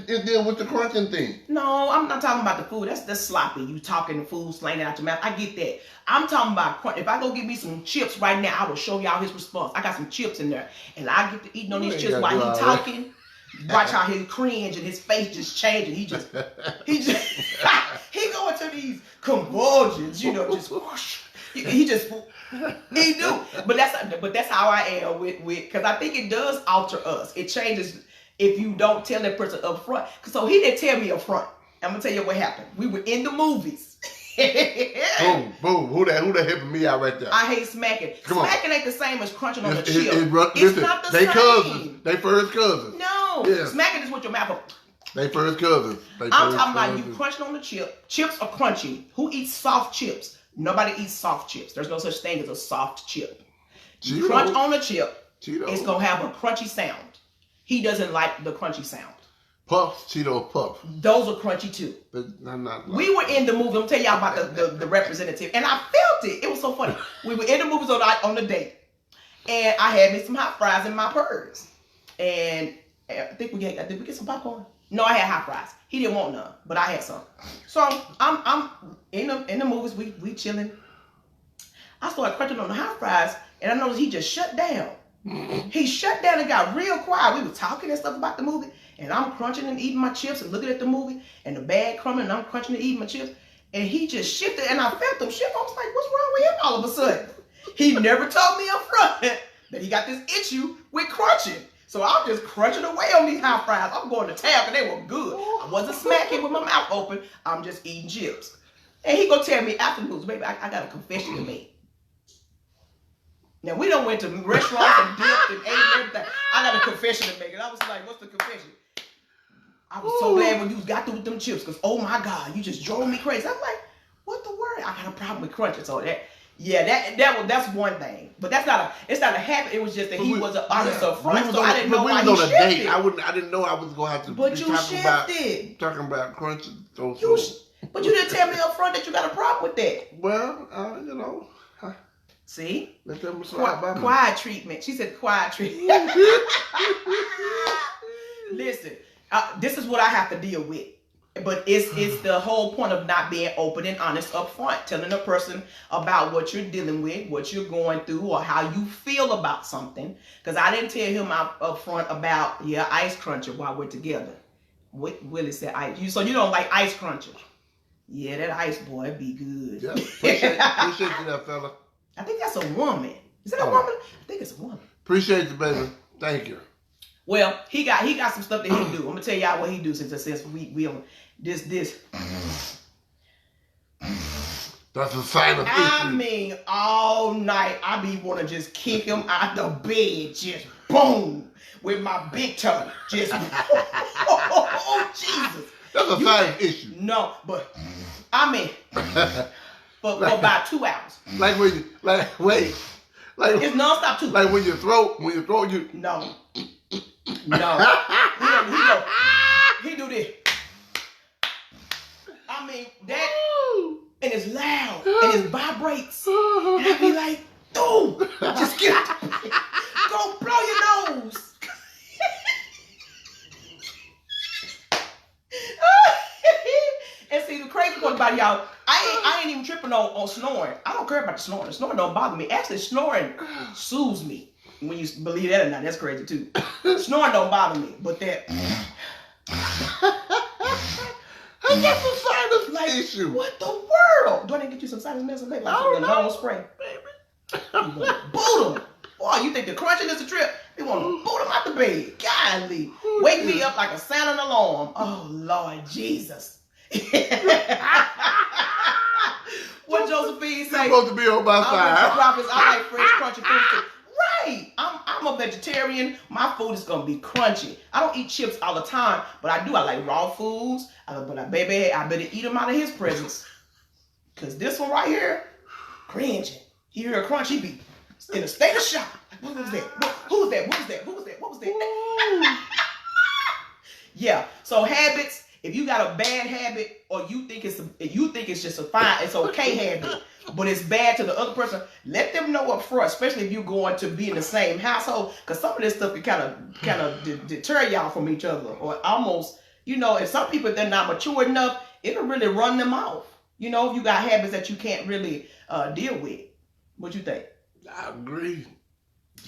Speaker 2: dealing with the crunching thing.
Speaker 1: No, I'm not talking about the food. That's sloppy. You talking the food, slanging out your mouth. I get that. I'm talking about crunch. If I go get me some chips right now, I will show y'all his response. I got some chips in there, and I get to eating on these chips while he talking. Watch how he cringe and his face just changing. He going to these convulsions, you know, just whoosh. He do. But that's how I am with because I think it does alter us. It changes if you don't tell that person up front. So he didn't tell me up front. I'm gonna tell you what happened. We were in the movies.
Speaker 2: Boom. Who that helping me out right there?
Speaker 1: I hate smacking. Smacking ain't the same as crunching on the chip.
Speaker 2: It's
Speaker 1: not the
Speaker 2: same.
Speaker 1: They
Speaker 2: cousins. They first cousins.
Speaker 1: No. Yeah. Smacking is with your mouth.
Speaker 2: They first cousins.
Speaker 1: I'm talking about you crunching on the chip. Chips are crunchy. Who eats soft chips? Nobody eats soft chips. There's no such thing as a soft chip. You crunch on a chip, it's going to have a crunchy sound. He doesn't like the crunchy sound.
Speaker 2: Puffs, Cheetos Puffs.
Speaker 1: Those are crunchy too.
Speaker 2: I'm not like,
Speaker 1: We were in the movie. I'm gonna tell y'all about the representative, and I felt it. It was so funny. We were in the movies on the date, and I had me some hot fries in my purse, and I think did we get some popcorn? No, I had hot fries. He didn't want none, but I had some. So I'm in the movies. We chilling. I started crunching on the hot fries, and I noticed he just shut down. He shut down and got real quiet. We were talking and stuff about the movie, and I'm crunching and eating my chips and looking at the movie, and the bag crumbling, and I'm crunching and eating my chips, and he just shifted, and I felt him shift. I was like, what's wrong with him all of a sudden? He never told me up front that he got this issue with crunching. So I'm just crunching away on these hot fries. I'm going to town because they were good. I wasn't smacking with my mouth open. I'm just eating chips. And he gonna tell me afterwards, baby, I got a confession to make. Now, we done went to restaurants and dipped and ate and everything. I got a confession to make. And I was like, what's the confession? I was so glad when you got through with them chips because, oh my God, you just drove me crazy. I'm like, what the word? I got a problem with crunching. So that's one thing. But it's not a habit. It was just that he was honest up front. So I didn't know why he shifted.
Speaker 2: I didn't know I was going to have to
Speaker 1: but you
Speaker 2: talking about crunching.
Speaker 1: But you didn't tell me up front that you got a problem with that.
Speaker 2: Well, you know.
Speaker 1: See?
Speaker 2: Let them slide by me.
Speaker 1: Quiet treatment. She said quiet treatment. Listen, this is what I have to deal with. But it's the whole point of not being open and honest up front. Telling a person about what you're dealing with, what you're going through, or how you feel about something. Because I didn't tell him up front about, ice cruncher while we're together. Willie said ice. So you don't like ice cruncher? Yeah, that ice boy be good.
Speaker 2: Yeah, appreciate you that fella.
Speaker 1: I think that's a woman. Is that a woman? I think it's a woman.
Speaker 2: Appreciate you, baby. Thank you.
Speaker 1: Well, he got some stuff that he do. I'm gonna tell y'all what he do since we on this.
Speaker 2: That's a sign of issue.
Speaker 1: I mean, all night I be wanna just kick him out the bed, just boom, with my big toe, just oh Jesus.
Speaker 2: That's a sign of issue.
Speaker 1: No, but I mean. For about 2 hours.
Speaker 2: Like when you, wait. Like
Speaker 1: it's nonstop too.
Speaker 2: Like when you throw you.
Speaker 1: No. He do this. I mean, that, and it's loud, and it vibrates. And I be like, dude, just get out. Go blow your nose. And see, the crazy part about y'all, I ain't even tripping on snoring. I don't care about the snoring. Snoring don't bother me. Actually, snoring soothes me. When you believe that or not, that's crazy too. Snoring don't bother me, but that.
Speaker 2: That's a sinus issue.
Speaker 1: What the world? Do I need to get you some sinus medicine, baby? Like some long spray. Baby. Boot him. Boy, you think the crunching is a trip? They want to boot him out the bed. Golly. Wake me up like a sounding alarm. Oh, Lord Jesus. What Josephine say?
Speaker 2: You're supposed to be on my side.
Speaker 1: I like fresh, crunchy food too. Right. I'm a vegetarian. My food is gonna be crunchy. I don't eat chips all the time, but I do. I like raw foods. But I better eat them out of his presence. Cause this one right here, cringing. He hear a crunch, he be in a state of shock. What was that? Who was that? What was that? What was that? Yeah. So habits. If you got a bad habit, or you think it's just a fine, it's okay habit, but it's bad to the other person, let them know up front, especially if you're going to be in the same household, because some of this stuff can kind of deter y'all from each other, or almost, if some people, they're not mature enough, it'll really run them off. If you got habits that you can't really deal with. What you think?
Speaker 2: I agree.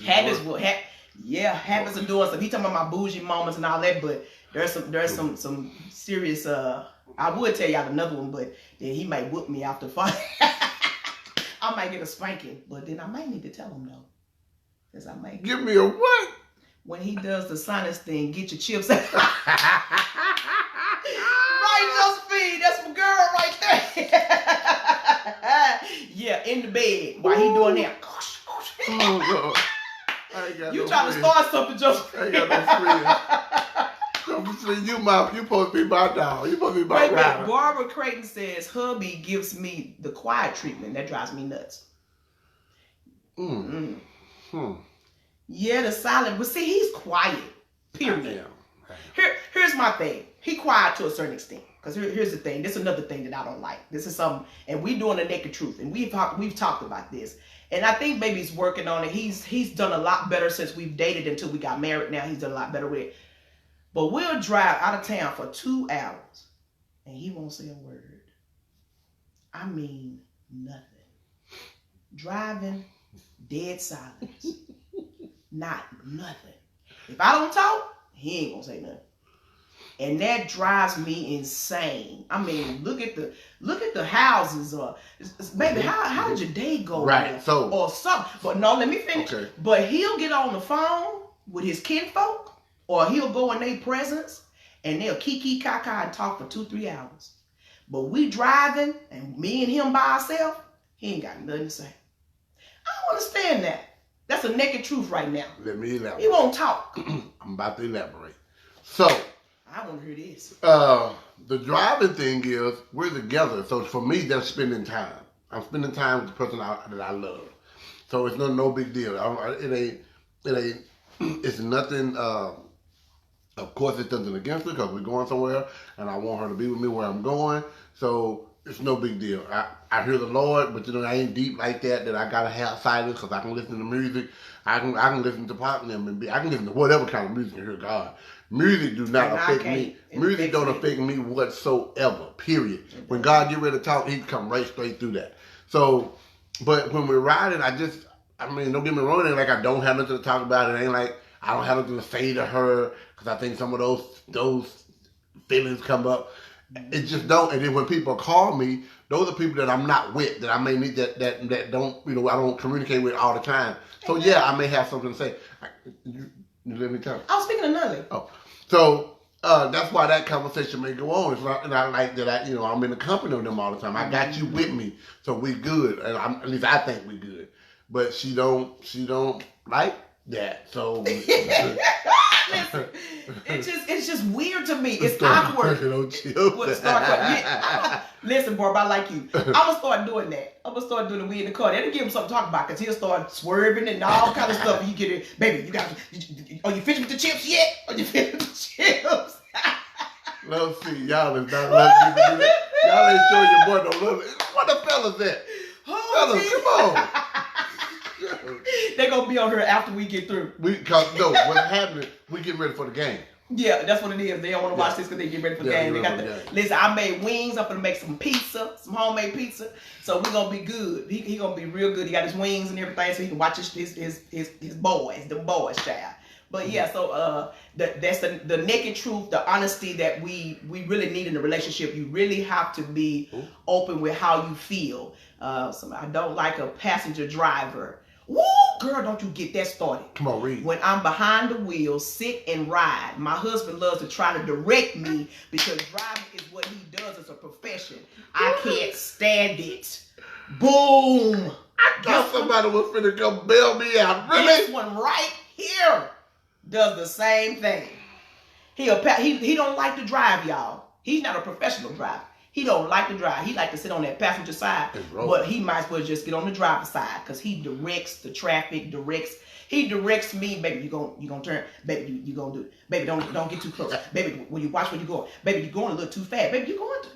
Speaker 1: Habits habits are doing stuff. He talking about my bougie moments and all that, but there's some serious. I would tell y'all another one, but then he might whoop me after fight. I might get a spanking, but then I might need to tell him though, because I might
Speaker 2: give me a what?
Speaker 1: When he does the sinus thing, get your chips out. Right, Josephine, that's my girl right there. Yeah, in the bed while he doing that.
Speaker 2: Oh, God.
Speaker 1: You trying to start something, Josephine?
Speaker 2: I ain't got no friends. You supposed to be my dog. You supposed to be my rider.
Speaker 1: Barbara Creighton says hubby gives me the quiet treatment. That drives me nuts.
Speaker 2: Hmm.
Speaker 1: Yeah, the silent. But see, he's quiet. Period. Here's my thing. He quiet to a certain extent. Because here's the thing. This is another thing that I don't like. This is something, and we doing the naked truth, and we've talked about this. And I think baby's working on it. He's done a lot better since we've dated until we got married. Now he's done a lot better with it. But we'll drive out of town for 2 hours, and he won't say a word. I mean, nothing. Driving, dead silence. Not nothing. If I don't talk, he ain't gonna say nothing. And that drives me insane. I mean, look at the houses, baby. How did your day go?
Speaker 2: Right. So
Speaker 1: or something. But no, let me finish.
Speaker 2: Okay.
Speaker 1: But he'll get on the phone with his kinfolk, or he'll go in their presence, and they'll kiki kaka and talk for 2-3 hours. But we driving, and me and him by ourselves, he ain't got nothing to say. I don't understand that. That's a naked truth right now.
Speaker 2: Let me elaborate.
Speaker 1: He won't talk.
Speaker 2: I'm about to elaborate. So
Speaker 1: I want to hear this.
Speaker 2: the driving thing is we're together. So for me, that's spending time. I'm spending time with the person that I love. So it's no big deal. It ain't. It's nothing. Of course, it's nothing against her because we're going somewhere, and I want her to be with me where I'm going. So it's no big deal. I hear the Lord, but I ain't deep like that I gotta have silence because I can listen to music. I can listen to pop and I can listen to whatever kind of music and hear God. Music do not affect me. Music don't affect me whatsoever. Period. When God get ready to talk, He come right straight through that. So, but when we're riding, don't get me wrong. It ain't like I don't have nothing to talk about. It ain't like I don't have nothing to say to her because I think some of those feelings come up. It just don't. And then when people call me, those are people that I'm not with, that I may need that don't, I don't communicate with all the time. So yeah, I may have something to say. You let me talk.
Speaker 1: I was speaking to Nunley.
Speaker 2: Oh, so that's why that conversation may go on. And I like that I'm in the company of them all the time. I got you with me, so we good. And at least I think we good. But she don't like that. So
Speaker 1: listen, it's just weird to me. It's awkward. Listen, Barb, I like you. I'm gonna start doing that. I'm gonna start doing the we in the car. That'll give him something to talk about because he'll start swerving and all kind of stuff. And you get it, baby. Are you finished with the chips yet? Are you finished with the chips?
Speaker 2: Let's see, y'all is not letting me do that. Y'all ain't showing your boy no love. What the fellas at? Fellas, come on.
Speaker 1: They're gonna be on here after we get through.
Speaker 2: What's happening? We getting ready for the game.
Speaker 1: Yeah, that's what it is. They don't want to watch this because they get ready for the game. Listen, I made wings. I'm gonna make some pizza, some homemade pizza. So we're gonna be good. He gonna be real good. He got his wings and everything, so he can watch his boys, the boys, child. But yeah, so that's the naked truth, the honesty that we really need in a relationship. You really have to be open with how you feel. So I don't like a passenger driver. Woo, girl, don't you get that started.
Speaker 2: Come on, read.
Speaker 1: When I'm behind the wheel, sit and ride. My husband loves to try to direct me because driving is what he does as a profession. I can't stand it. Boom.
Speaker 2: I thought somebody was finna come bail me out. Really?
Speaker 1: This one right here does the same thing. He don't like to drive, y'all. He's not a professional driver. He don't like to drive. He like to sit on that passenger side, but he might as well just get on the driver's side because he directs the traffic. He directs me, baby. You gonna turn, baby. You gonna do it, baby. Don't get too close, baby. When you watch where you going, baby. You're going a little too fast, baby. You going to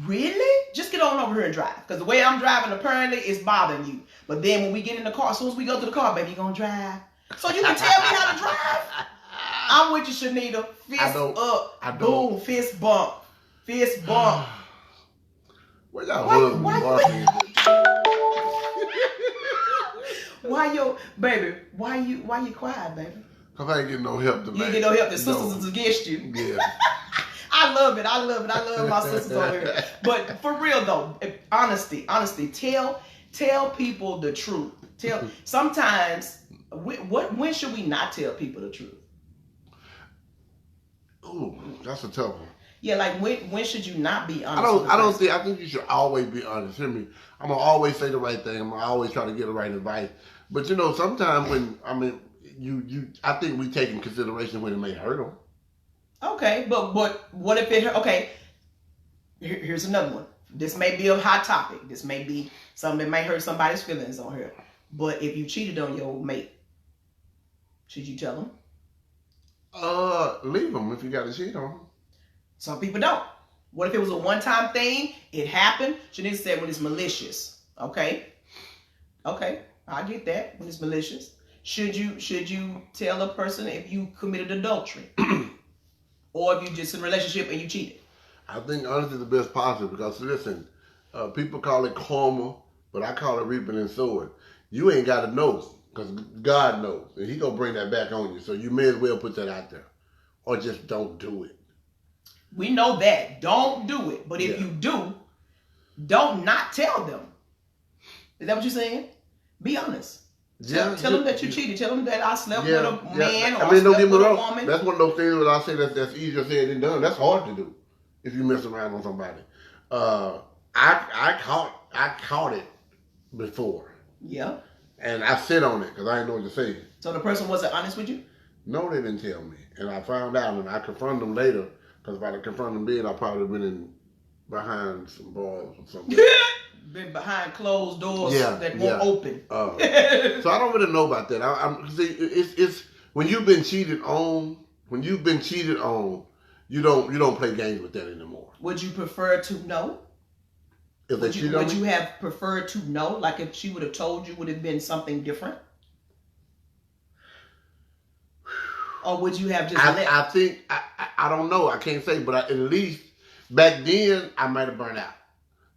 Speaker 1: really? Just get on over here and drive because the way I'm driving apparently is bothering you. But then when we get in the car, as soon as we go to the car, baby, you gonna drive. So you can tell me how to drive. I'm with you, Shanita. Fist up, boom, fist bump, fist bump.
Speaker 2: Where y'all
Speaker 1: why you quiet, baby?
Speaker 2: Cause I ain't getting no help tonight.
Speaker 1: You ain't get no help. The sisters is against you.
Speaker 2: Yeah.
Speaker 1: I love it. I love my sisters over here. But for real though, honesty. Tell people the truth. Sometimes when should we not tell people the truth?
Speaker 2: Ooh, that's a tough one.
Speaker 1: Yeah, like when should you not be honest?
Speaker 2: I think you should always be honest. Hear me. I'm gonna always say the right thing. I'm gonna always try to get the right advice. But sometimes I think we take in consideration when it may hurt them. Okay,
Speaker 1: but what if it hurt? Okay, here's another one. This may be a hot topic. This may be something that may hurt somebody's feelings on here. But if you cheated on your mate, should you tell them?
Speaker 2: Leave them if you got to cheat on them.
Speaker 1: Some people don't. What if it was a one-time thing? It happened. Shanice said when it's malicious. Okay, I get that when it's malicious. Should you tell a person if you committed adultery, or if you just in a relationship and you cheated?
Speaker 2: I think honesty is the best policy because listen, people call it karma, but I call it reaping and sowing. You ain't got to know because God knows, and He gonna bring that back on you. So you may as well put that out there, or just don't do it.
Speaker 1: We know that. Don't do it. But if you do, don't not tell them. Is that what you're saying? Be honest. Tell them that you cheated. Tell them that I slept with a man or I slept with a woman.
Speaker 2: That's one of those things that I say that's easier said than done. That's hard to do if you mess around on somebody. I caught it before.
Speaker 1: Yeah.
Speaker 2: And I sit on it because I didn't know what to say.
Speaker 1: So the person wasn't honest with you?
Speaker 2: No, they didn't tell me. And I found out and I confronted them later. Because if I had confronted them then, I probably would have been behind some bars or something.
Speaker 1: Been behind closed doors that won't open.
Speaker 2: So I don't really know about that. See, it's when you've been cheated on. When you've been cheated on, you don't play games with that anymore.
Speaker 1: Would you prefer to know?
Speaker 2: If
Speaker 1: would you have preferred to know? Like if she would have told you, would it have been something different? Or would you have just
Speaker 2: I think, I don't know. I can't say, but at least back then I might have burned out.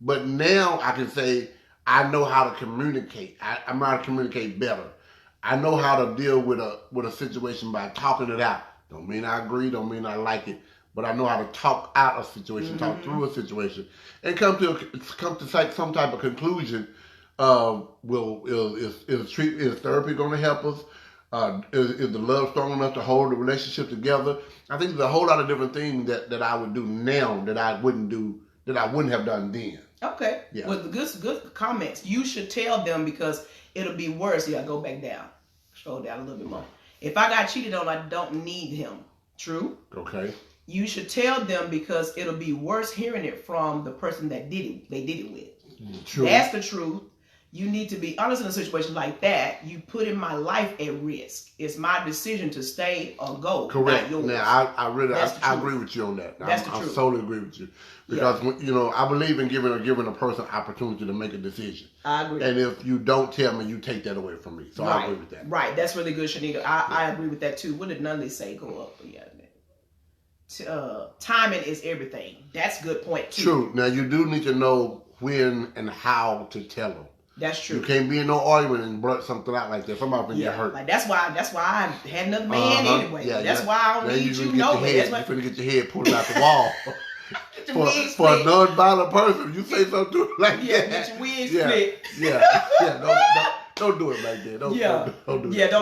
Speaker 2: But now I can say I know how to communicate. I know how to communicate better. I know how to deal with a situation by talking it out. Don't mean I agree, don't mean I like it, but I know how to talk out a situation, talk through a situation, and come to some type of conclusion. Is therapy going to help us? Is the love strong enough to hold the relationship together? I think there's a whole lot of different things that I would do now that I wouldn't have done then.
Speaker 1: Okay. Yeah. Well, good comments. You should tell them because it'll be worse. Yeah, go back down. Scroll down a little bit more. If I got cheated on, I don't need him. True?
Speaker 2: Okay.
Speaker 1: You should tell them because it'll be worse hearing it from the person that they did it with.
Speaker 2: True.
Speaker 1: That's the truth. You need to be honest in a situation like that. You putting my life at risk. It's my decision to stay or go.
Speaker 2: Correct. Now, I agree with you on that.
Speaker 1: That's the
Speaker 2: truth. I totally agree with you because I believe in giving a person opportunity to make a decision.
Speaker 1: I agree.
Speaker 2: And if you don't tell me, you take that away from me. So I agree with that.
Speaker 1: Right. That's really good, Shanika. I agree with that too. What did Nunley say? Go up. Yeah. Timing is everything. That's a good point too.
Speaker 2: True. Now you do need to know when and how to tell them.
Speaker 1: That's true.
Speaker 2: You can't be in no argument and blurt something out like that. Somebody can get hurt.
Speaker 1: Like that's why I had another man anyway. Yeah, that's why I don't need you to know me. You're
Speaker 2: finna get your head pulled out the wall. for a non-violent person, you say something like that.
Speaker 1: Get your wig split.
Speaker 2: Don't do it like that. Don't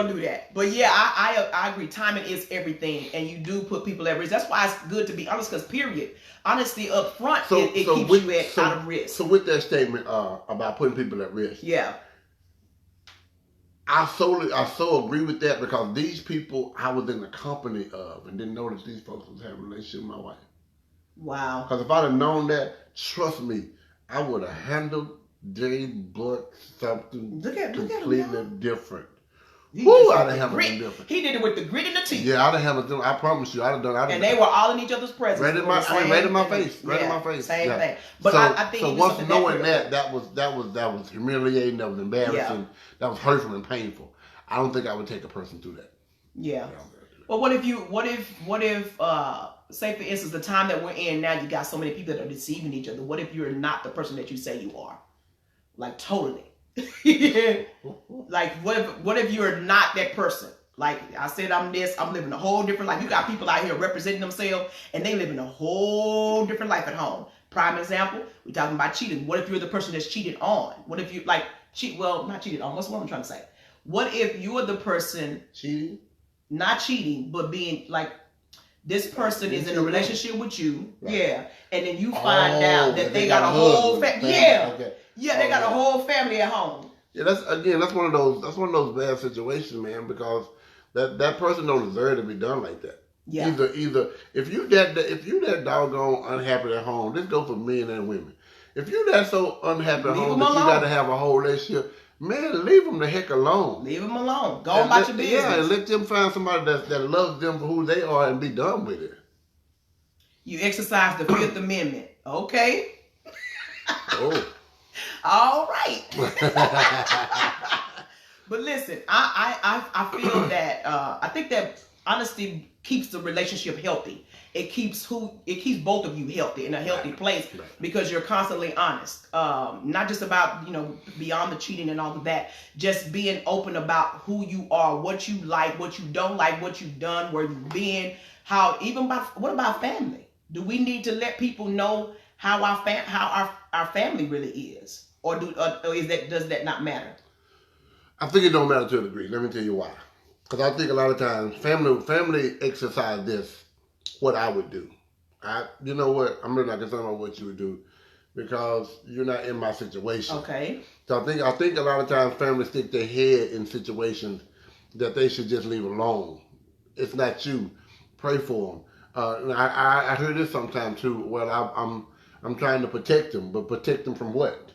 Speaker 1: do that. But yeah, I agree. Timing is everything, and you do put people at risk. That's why it's good to be honest. Because period, honesty up front it keeps you out of risk.
Speaker 2: So with that statement about putting people at risk, I so agree with that because these people I was in the company of and didn't know that these folks was having a relationship with my wife.
Speaker 1: Wow.
Speaker 2: Because if I'd have known that, trust me, I would have handled they but something completely different. I'd have handled them different.
Speaker 1: He did it with the grit and the teeth.
Speaker 2: Yeah, I'd have handled them. I promise you, I'd have done.
Speaker 1: And they were all in each other's presence.
Speaker 2: Right in my face. Right in my face.
Speaker 1: Same thing. But I think
Speaker 2: so. Once knowing that was humiliating. That was embarrassing. Yeah. That was hurtful and painful. I don't think I would take a person through that.
Speaker 1: Yeah. Well, what if say for instance the time that we're in now, you got so many people that are deceiving each other. What if you're not the person that you say you are? Like totally. Like what if you're not that person? Like I said, I'm living a whole different life. You got people out here representing themselves and they living a whole different life at home. Prime example, we're talking about cheating. What if you're the person that's cheated on? What if you not cheated on, what's what I'm trying to say? What if you're the person
Speaker 2: cheating?
Speaker 1: Not cheating, but being like this person is in a relationship with you, and then you find out that they got a whole family. They got a whole family at home.
Speaker 2: Yeah, that's one of those bad situations, man, because that person don't deserve to be done like that. Yeah. Either if you that doggone unhappy at home, this goes for men and women. If you that so unhappy at home that you got to have a whole relationship, Man, leave them the heck alone.
Speaker 1: Leave them alone. Go about your business.
Speaker 2: Yeah, and let them find somebody that loves them for who they are and be done with it.
Speaker 1: You exercise the Fifth Amendment. Okay.
Speaker 2: Oh.
Speaker 1: All right. But listen, I feel that I think that honesty keeps the relationship healthy. It keeps both of you healthy in a healthy place because you're constantly honest. Not just about, beyond the cheating and all of that, just being open about who you are, what you like, what you don't like, what you've done, where you've been, what about family? Do we need to let people know how our family really is? Or does that not matter?
Speaker 2: I think it don't matter to a degree. Let me tell you why. Because I think a lot of times family exercise this, what I would do. You know what? I'm really not concerned about what you would do because you're not in my situation.
Speaker 1: Okay.
Speaker 2: So I think a lot of times families stick their head in situations that they should just leave alone. It's not you. Pray for them. I hear this sometimes too. Well, I'm trying to protect them, but protect them from what?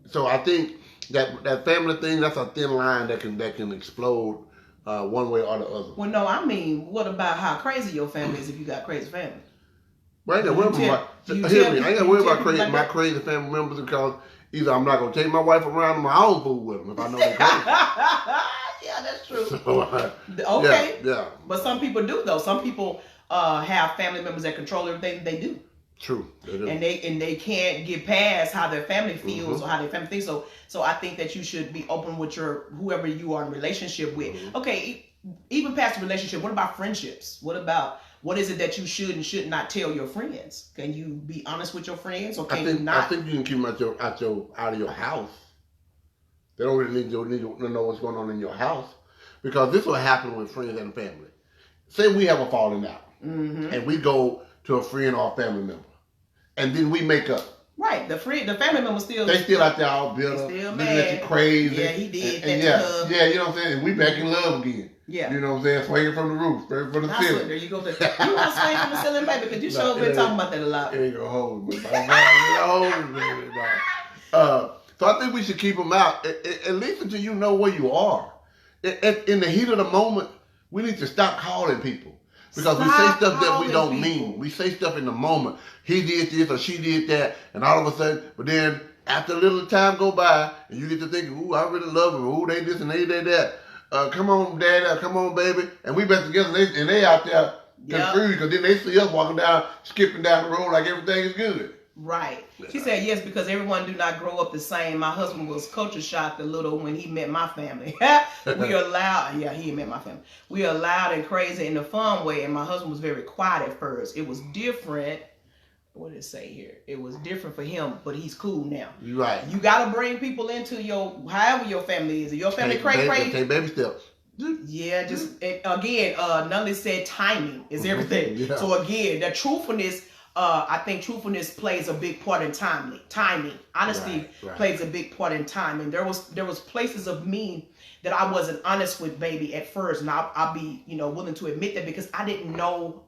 Speaker 2: So I think that family thing, that's a thin line that can explode one way or the other.
Speaker 1: Well, no, I mean, what about how crazy your family is if you got crazy family?
Speaker 2: Well, I ain't got to worry about my crazy family members because either I'm not going to take my wife around or I don't fool with them if I know they're crazy.
Speaker 1: Yeah, that's true.
Speaker 2: So,
Speaker 1: okay.
Speaker 2: Yeah.
Speaker 1: But some people do, though. Some people have family members that control everything they do.
Speaker 2: True.
Speaker 1: And they can't get past how their family feels or how their family thinks. So I think that you should be open with whoever you are in relationship with. Okay, even past the relationship, what about friendships? What is it that you should and should not tell your friends? Can you be honest with your friends, or can you not?
Speaker 2: I think you can keep them out of your house. They don't really need to know what's going on in your house because this will happen with friends and family. Say we have a falling out and we go to a friend or a family member. And then we make up.
Speaker 1: Right. The family member still.
Speaker 2: They still out there all bitter.
Speaker 1: Still
Speaker 2: looking
Speaker 1: mad.
Speaker 2: at you crazy.
Speaker 1: Yeah, he did.
Speaker 2: And you know what I'm saying? And we back in love again.
Speaker 1: Yeah.
Speaker 2: You know what I'm saying? Swinging from the roof, swinging from the ceiling.
Speaker 1: There you go. You want to swing from the ceiling, baby? Because you sure been talking about that a lot.
Speaker 2: It ain't gonna hold me. So I think we should keep them out, at least until you know where you are. In the heat of the moment, we need to stop calling people. Because we say stuff that we don't mean. We say stuff in the moment. He did this or she did that, and all of a sudden, but then after a little time go by, and you get to thinking, ooh, I really love him. Ooh, they this and they that. Come on, Dad. Come on, baby. And we back together, and they out there confused because then they see us walking down, skipping down the road like everything is good.
Speaker 1: Right. She said yes because everyone do not grow up the same. My husband was culture shocked a little when he met my family. We are loud. Yeah, he met my family. We are loud and crazy in a fun way, and my husband was very quiet at first. It was different. What did it say here? It was different for him, but he's cool now.
Speaker 2: You're right.
Speaker 1: You got to bring people into however your family is. If your family crazy.
Speaker 2: Take baby steps.
Speaker 1: Yeah, just again, Nunley said timing is everything. Yeah. So again, the truthfulness. I think truthfulness plays a big part in timing. Honesty plays a big part in timing. There was places of me that I wasn't honest with, baby, at first, and I'll be willing to admit that because I didn't know.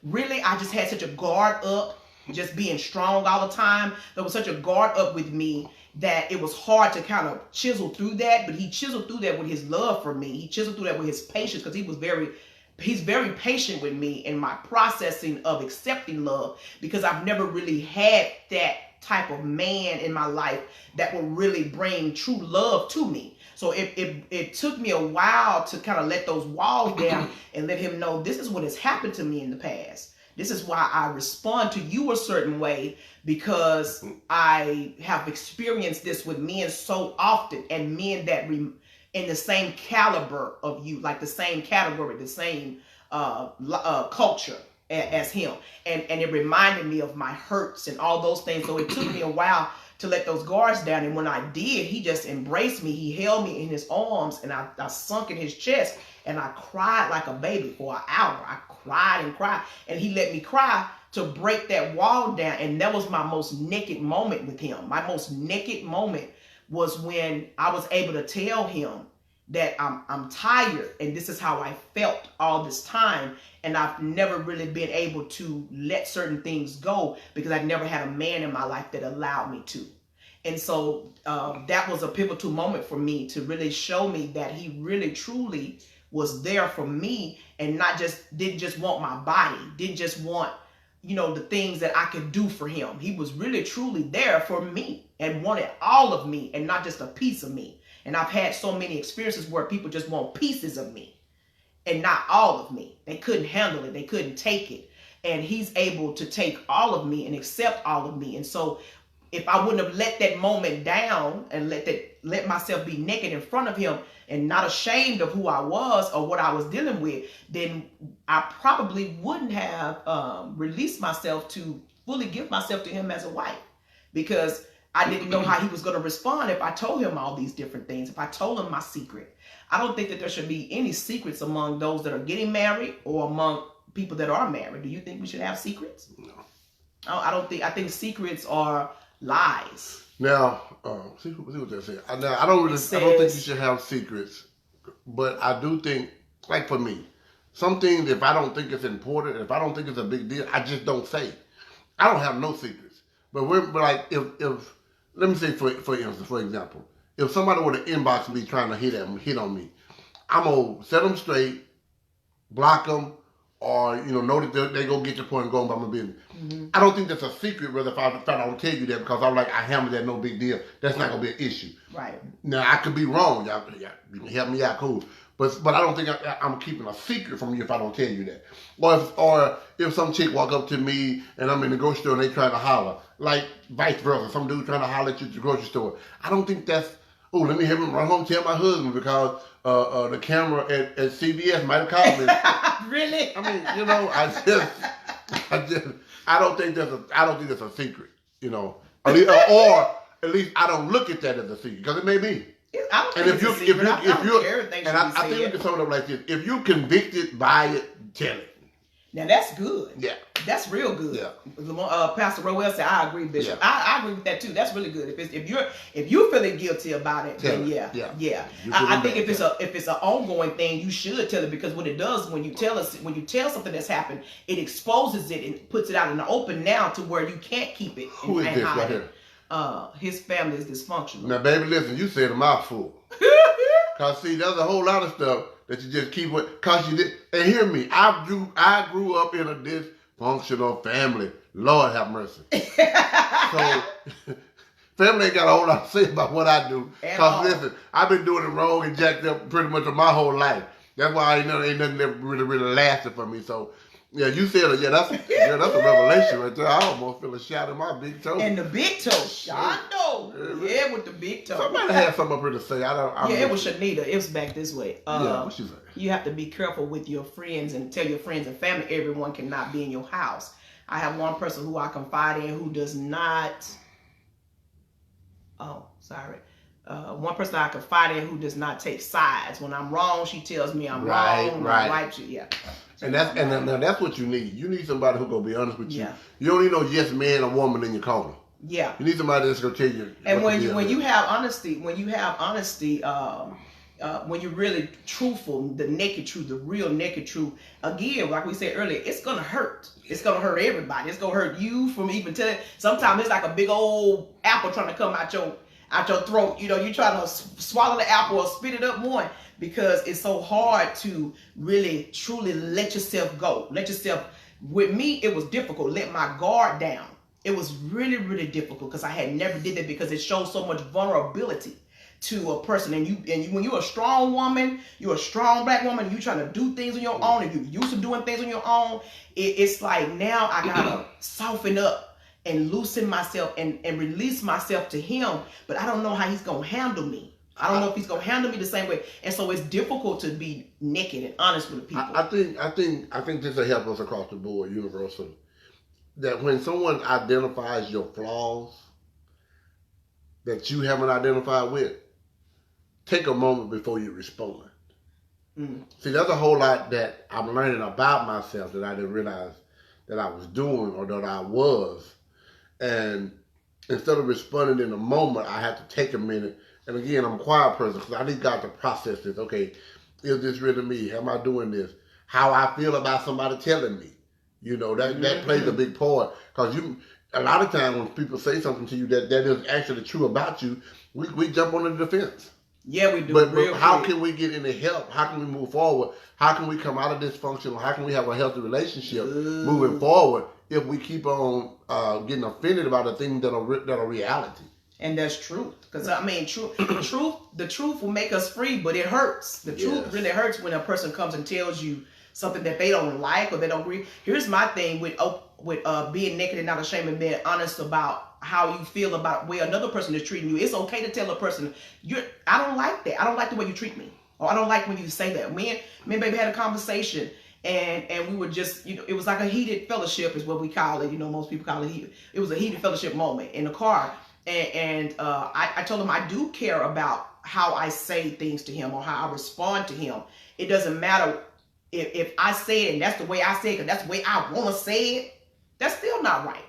Speaker 1: Really, I just had such a guard up, just being strong all the time. There was such a guard up with me that it was hard to kind of chisel through that. But he chiseled through that with his love for me. He chiseled through that with his patience because he's very patient with me in my processing of accepting love because I've never really had that type of man in my life that will really bring true love to me. So it took me a while to kind of let those walls down and let him know this is what has happened to me in the past. This is why I respond to you a certain way because I have experienced this with men so often and men that in the same caliber of you, like the same category, the same culture as him. And it reminded me of my hurts and all those things. So it took me a while to let those guards down. And when I did, he just embraced me. He held me in his arms and I sunk in his chest and I cried like a baby for an hour. I cried and cried and he let me cry to break that wall down. And that was my most naked moment with him. My most naked moment was when I was able to tell him that I'm tired and this is how I felt all this time. And I've never really been able to let certain things go because I've never had a man in my life that allowed me to. And so that was a pivotal moment for me to really show me that he really truly was there for me, and didn't just want my body, didn't just want, the things that I could do for him. He was really truly there for me and wanted all of me and not just a piece of me. And I've had so many experiences where people just want pieces of me and not all of me. They couldn't handle it. They couldn't take it. And he's able to take all of me and accept all of me. And so if I wouldn't have let that moment down and let myself be naked in front of him and not ashamed of who I was or what I was dealing with, then I probably wouldn't have released myself to fully give myself to him as a wife, because I didn't know how he was going to respond if I told him all these different things, if I told him my secret. I don't think that there should be any secrets among those that are getting married or among people that are married. Do you think we should have secrets?
Speaker 2: No.
Speaker 1: I think secrets are lies.
Speaker 2: Now, see what they say. Now, I don't think you should have secrets, but I do think, like for me, some things, if I don't think it's important, if I don't think it's a big deal, I just don't say. I don't have no secrets. But like, if let me say for instance, for example, if somebody were to inbox me trying to hit on me, I'm gonna set them straight, block them, or know that they go get your point and go about my business. Mm-hmm. I don't think that's a secret, brother. If I don't tell you that, because I'm like, I handle that, no big deal. That's not gonna be an issue.
Speaker 1: Right.
Speaker 2: Now I could be wrong. Y'all you can help me out, cool. But I don't think I'm keeping a secret from you if I don't tell you that. Or if some chick walk up to me and I'm in the grocery store and they trying to holler, like vice versa, some dude trying to holler at you at the grocery store. I don't think that's, let me have him run home and tell my husband because the camera at CBS might have called me.
Speaker 1: Really?
Speaker 2: I mean, I don't think that's a secret, or at least I don't look at that as a secret, because it may be.
Speaker 1: I don't think it's a secret. I think
Speaker 2: we can sum it up like this: if you're convicted by it, tell it.
Speaker 1: Now that's good.
Speaker 2: Yeah,
Speaker 1: that's real good.
Speaker 2: Yeah.
Speaker 1: Pastor Roel said, "I agree, Bishop. Yeah. I agree with that too. That's really good. If you're feeling guilty about it, then yeah. I think if it's an ongoing thing, you should tell it, because what it does when you tell something that's happened, it exposes it and puts it out in the open now to where you can't keep it.
Speaker 2: Who is this right here?
Speaker 1: His family is dysfunctional.
Speaker 2: Now, baby, listen, you said a mouthful. Cause see, there's a whole lot of stuff that you just keep with. Cause you did, and hear me, I grew up in a dysfunctional family. Lord have mercy. So, family ain't got a whole lot to say about what I do. Cause listen, I've been doing it wrong and jacked up pretty much my whole life. That's why ain't nothing that really lasted for me. So. Yeah, you said it. Yeah, that's a revelation right there. I almost feel a shot in my big toe.
Speaker 1: And the big toe, Shondo. Yeah, with the big toe.
Speaker 2: Somebody had something up here to say.
Speaker 1: It was Shanita. It was back this way.
Speaker 2: What she said?
Speaker 1: You have to be careful with your friends and tell your friends and family everyone cannot be in your house. I have one person who I confide in who does not. Oh, sorry. One person I confide in who does not take sides. When I'm wrong, she tells me I'm wrong.
Speaker 2: Right.
Speaker 1: I'm right. Yeah.
Speaker 2: And that's what you need. You need somebody who's gonna be honest with you. Yeah. You don't need no yes man or woman in your corner.
Speaker 1: Yeah.
Speaker 2: You need somebody that's gonna tell you.
Speaker 1: And when you have honesty, when you're really truthful, the naked truth, the real naked truth, again, like we said earlier, it's gonna hurt. It's gonna hurt everybody. It's gonna hurt you from even telling. Sometimes it's like a big old apple trying to come out your throat. You try to swallow the apple or spit it up more, because it's so hard to really truly let yourself go. With me, it was difficult. Let my guard down. It was really, really difficult, because I had never did that, because it shows so much vulnerability to a person. And when you're a strong woman, you're a strong black woman, you're trying to do things on your own, and you're used to doing things on your own, it's like now I gotta soften up and loosen myself and release myself to him. But I don't know how he's gonna handle me. I don't know if he's gonna handle me the same way. And so it's difficult to be naked and honest with people.
Speaker 2: I think this will help us across the board, universally. That when someone identifies your flaws that you haven't identified with, take a moment before you respond. See, there's a whole lot that I'm learning about myself that I didn't realize that I was doing or that I was. And instead of responding in a moment, I have to take a minute. And again, I'm a quiet person because I need God to process this. Okay, is this really me? Am I doing this? How I feel about somebody telling me. That plays a big part. Because a lot of times when people say something to you that is actually true about you, we jump on the defense.
Speaker 1: Yeah, we do.
Speaker 2: But how can we get any help? How can we move forward? How can we come out of dysfunction? How can we have a healthy relationship moving forward if we keep on getting offended about the things that are reality?
Speaker 1: And that's truth. Because, I mean, the truth will make us free, but it hurts. The truth really hurts when a person comes and tells you something that they don't like or they don't agree. Here's my thing with being naked and not ashamed and being honest about how you feel about where another person is treating you. It's okay to tell a person, I don't like that. I don't like the way you treat me. Or I don't like when you say that. Me and baby had a conversation and we were just, it was like a heated fellowship is what we call it. Most people call it heated. It was a heated fellowship moment in the car. And I told him I do care about how I say things to him or how I respond to him. It doesn't matter if I say it and that's the way I say it because that's the way I want to say it. That's still not right.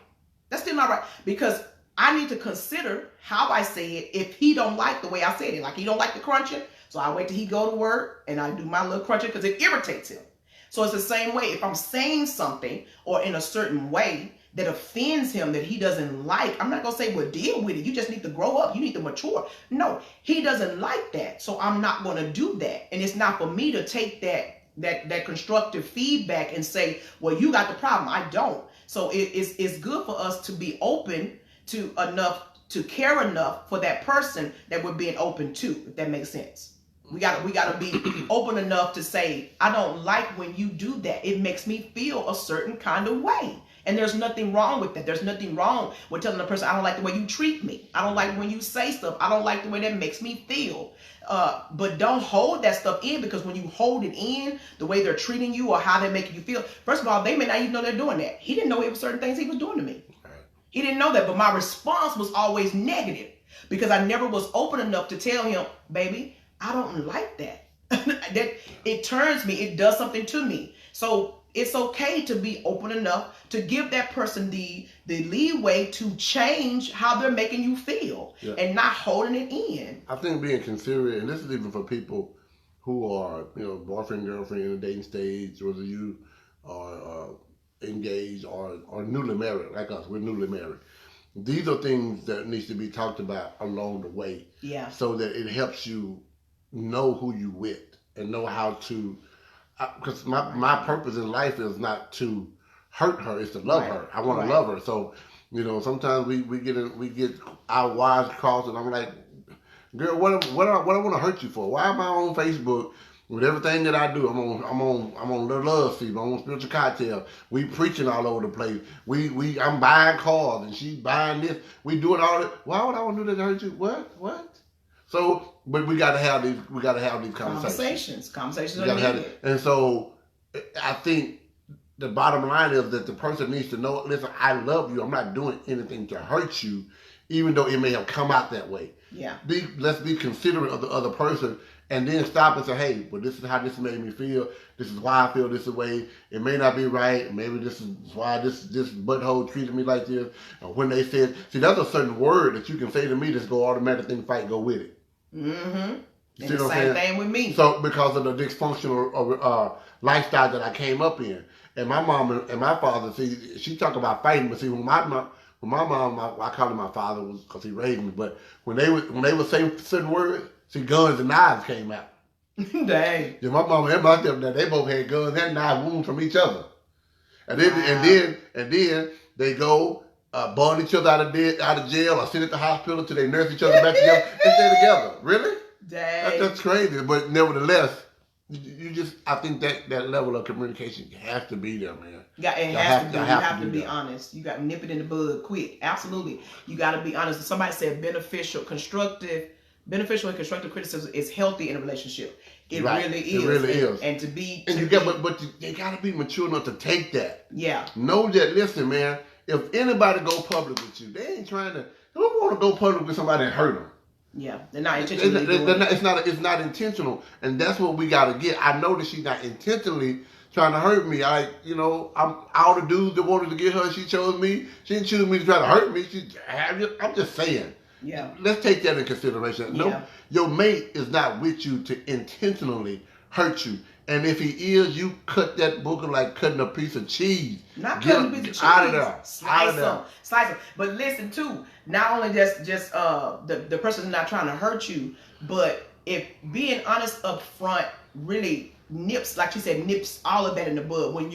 Speaker 1: That's still not right because I need to consider how I say it if he don't like the way I said it. Like he don't like the crunching, so I wait till he go to work and I do my little crunching because it irritates him. So it's the same way. If I'm saying something or in a certain way that offends him that he doesn't like, I'm not going to say, well, deal with it. You just need to grow up. You need to mature. No, he doesn't like that. So I'm not going to do that. And it's not for me to take that constructive feedback and say, well, you got the problem. I don't. So it's good for us to be open to enough, to care enough for that person that we're being open to, if that makes sense. We gotta be open enough to say, I don't like when you do that. It makes me feel a certain kind of way. And there's nothing wrong with that. There's nothing wrong with telling a person, I don't like the way you treat me. I don't like when you say stuff. I don't like the way that makes me feel. But don't hold that stuff in, because when you hold it in, the way they're treating you or how they're making you feel, first of all, they may not even know they're doing that. He didn't know it was certain things he was doing to me. He didn't know that, but my response was always negative because I never was open enough to tell him, baby, I don't like that. That it turns me, it does something to me. So it's okay to be open enough to give that person the leeway to change how they're making you feel and not holding it in.
Speaker 2: I think being considerate, and this is even for people who are, boyfriend, girlfriend in the dating stage, whether you are engaged or newly married, like us, we're newly married. These are things that needs to be talked about along the way.
Speaker 1: Yeah.
Speaker 2: So that it helps you know who you with and know how to, because my purpose in life is not to hurt her, it's to love her. I want to love her. So, sometimes we get our wires crossed and I'm like, girl, what I want to hurt you for? Why am I on Facebook with everything that I do? I'm on the love feed. I'm on Spiritual Cocktail. We preaching all over the place. I'm buying cars and she's buying this. We doing all that. Why would I want to do that to hurt you? What? So, but we got to have these conversations.
Speaker 1: Conversations are needed.
Speaker 2: And so, I think the bottom line is that the person needs to know, listen, I love you. I'm not doing anything to hurt you, even though it may have come out that way.
Speaker 1: Yeah.
Speaker 2: Let's be considerate of the other person, and then stop and say, hey, well, this is how this made me feel. This is why I feel this way. It may not be right. Maybe this is why this butthole treated me like this. And when they said, see, that's a certain word that you can say to me that's go automatically fight, go with it.
Speaker 1: Mm-hmm. And the same thing with me.
Speaker 2: So because of the dysfunctional lifestyle that I came up in, and my mom and my father, see, she talk about fighting, but see, when my mom, I call him my father because he raised me, but when they would say certain words, see, guns and knives came out.
Speaker 1: Dang.
Speaker 2: Yeah, my mama and my stepdad, they both had guns and knife wounds from each other, and then they go bond each other out of jail or sit at the hospital till they nurse each other back together and stay together. Really?
Speaker 1: Dang.
Speaker 2: That's crazy. But nevertheless, I think that level of communication has to be there, man.
Speaker 1: You have to be honest. You got to nip it in the bud quick. Absolutely. You got to be honest. Somebody said beneficial and constructive criticism is healthy in a relationship. It really is. It really is. And
Speaker 2: but you got to be mature enough to take that.
Speaker 1: Yeah.
Speaker 2: Know that. Listen, man. If anybody go public with you, they ain't trying to. They don't want to go public with somebody and hurt them.
Speaker 1: Yeah, they're not intentionally doing it.
Speaker 2: It's not intentional, and that's what we got to get. I know that she's not intentionally trying to hurt me. I'm all the dudes that wanted to get her. She chose me. She didn't choose me to try to hurt me. I'm just saying.
Speaker 1: Yeah.
Speaker 2: Let's take that in consideration. No, your mate is not with you to intentionally hurt you. And if he is, you cut that booger like cutting a piece of cheese.
Speaker 1: Not
Speaker 2: Get
Speaker 1: cutting a
Speaker 2: him
Speaker 1: piece of cheese.
Speaker 2: out of there.
Speaker 1: Slice them. Slice them. But listen too, not only just the person's not trying to hurt you, but if being honest up front really nips, like you said, nips all of that in the bud. When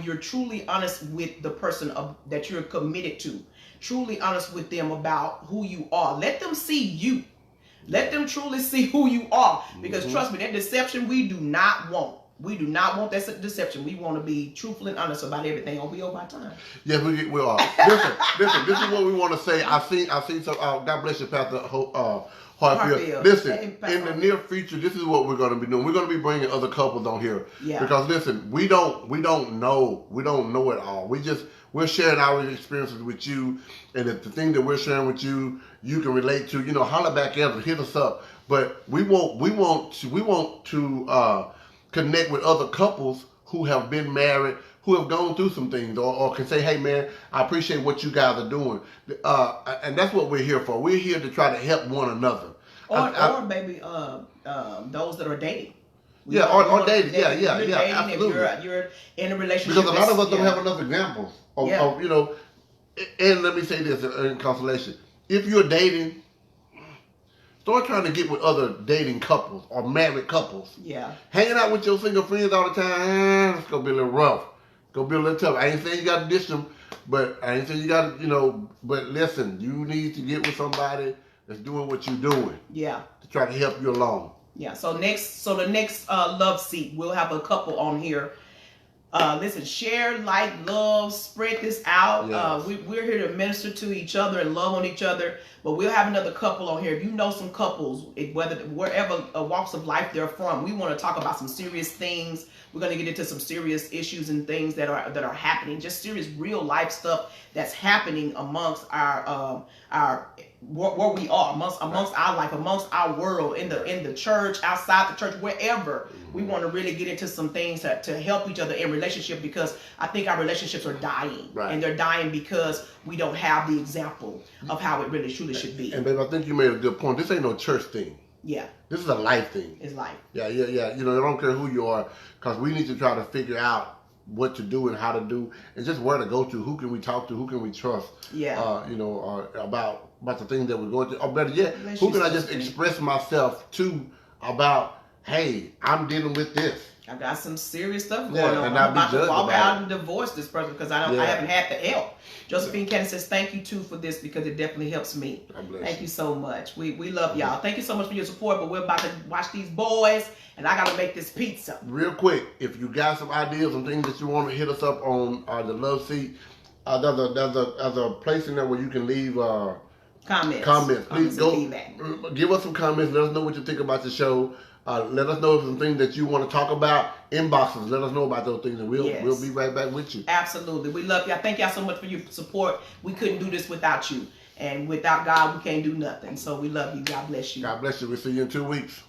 Speaker 1: you're truly honest with the person that you're committed to, truly honest with them about who you are. Let them see you. Let them truly see who you are. Because trust me, that deception we do not want. We do not want that deception. We want to be truthful and honest about everything, or we over our time.
Speaker 2: Yes, we are. Listen. This is what we want to say. I see some. God bless you, Pastor Hartfield. Listen, in the near future, this is what we're going to be doing. We're going to be bringing other couples on here.
Speaker 1: Yeah.
Speaker 2: Because listen, we don't know it all. We're sharing our experiences with you, and if the thing that we're sharing with you, you can relate to. Holler back at us, hit us up. But we want to connect with other couples who have been married, who have gone through some things, or can say, hey man, I appreciate what you guys are doing. And that's what we're here for. We're here to try to help one another.
Speaker 1: Or maybe those that are dating.
Speaker 2: Or dating. Yeah, absolutely.
Speaker 1: If you're in a relationship.
Speaker 2: Because a lot of us don't have enough examples of and let me say this in consolation. If you're dating, start trying to get with other dating couples or married couples.
Speaker 1: Yeah.
Speaker 2: Hanging out with your single friends all the time, it's going to be a little rough. It's going to be a little tough. I ain't saying you got to ditch them, but I ain't saying you got to, but listen, you need to get with somebody that's doing what you're doing.
Speaker 1: Yeah.
Speaker 2: To try to help you along.
Speaker 1: Yeah. So the next love seat, we'll have a couple on here. Listen, share, like, love, spread this out.
Speaker 2: Yes.
Speaker 1: We're here to minister to each other and love on each other. But we'll have another couple on here. If you know some couples, wherever walks of life they're from, we want to talk about some serious things. We're going to get into some serious issues and things that are happening, just serious real life stuff that's happening amongst our where we are, amongst our life, amongst our world, in the church, outside the church, wherever. We want to really get into some things to help each other in relationship, because I think our relationships are dying.
Speaker 2: Right.
Speaker 1: And they're dying because we don't have the example of how it really truly should be.
Speaker 2: And babe, I think you made a good point. This ain't no church thing.
Speaker 1: Yeah.
Speaker 2: This is a life thing.
Speaker 1: It's life.
Speaker 2: Yeah. I don't care who you are, because we need to try to figure out what to do and how to do, and just where to go to. Who can we talk to? Who can we trust?
Speaker 1: Yeah.
Speaker 2: About the things that we're going through. Or better yet, who can I just express myself to about, hey, I'm dealing with this.
Speaker 1: I've got some serious stuff going on.
Speaker 2: And
Speaker 1: I'm about to walk out
Speaker 2: it.
Speaker 1: and divorce this person because I haven't had the help. Josephine Cannon says, thank you too for this, because it definitely helps me. Thank you so much. We love y'all. Thank you so much for your support, but we're about to watch these boys, and I got to make this pizza.
Speaker 2: Real quick, if you got some ideas and things that you want to hit us up on the love seat, there's a place in there where you can leave comments. Please go give us some comments. Let us know what you think about the show. Let us know some things that you want to talk about. Inboxes. Let us know about those things, and we'll be right back with you.
Speaker 1: Absolutely. We love y'all. Thank y'all so much for your support. We couldn't do this without you. And without God, we can't do nothing. So we love you. God bless you.
Speaker 2: God bless you. We'll see you in 2 weeks.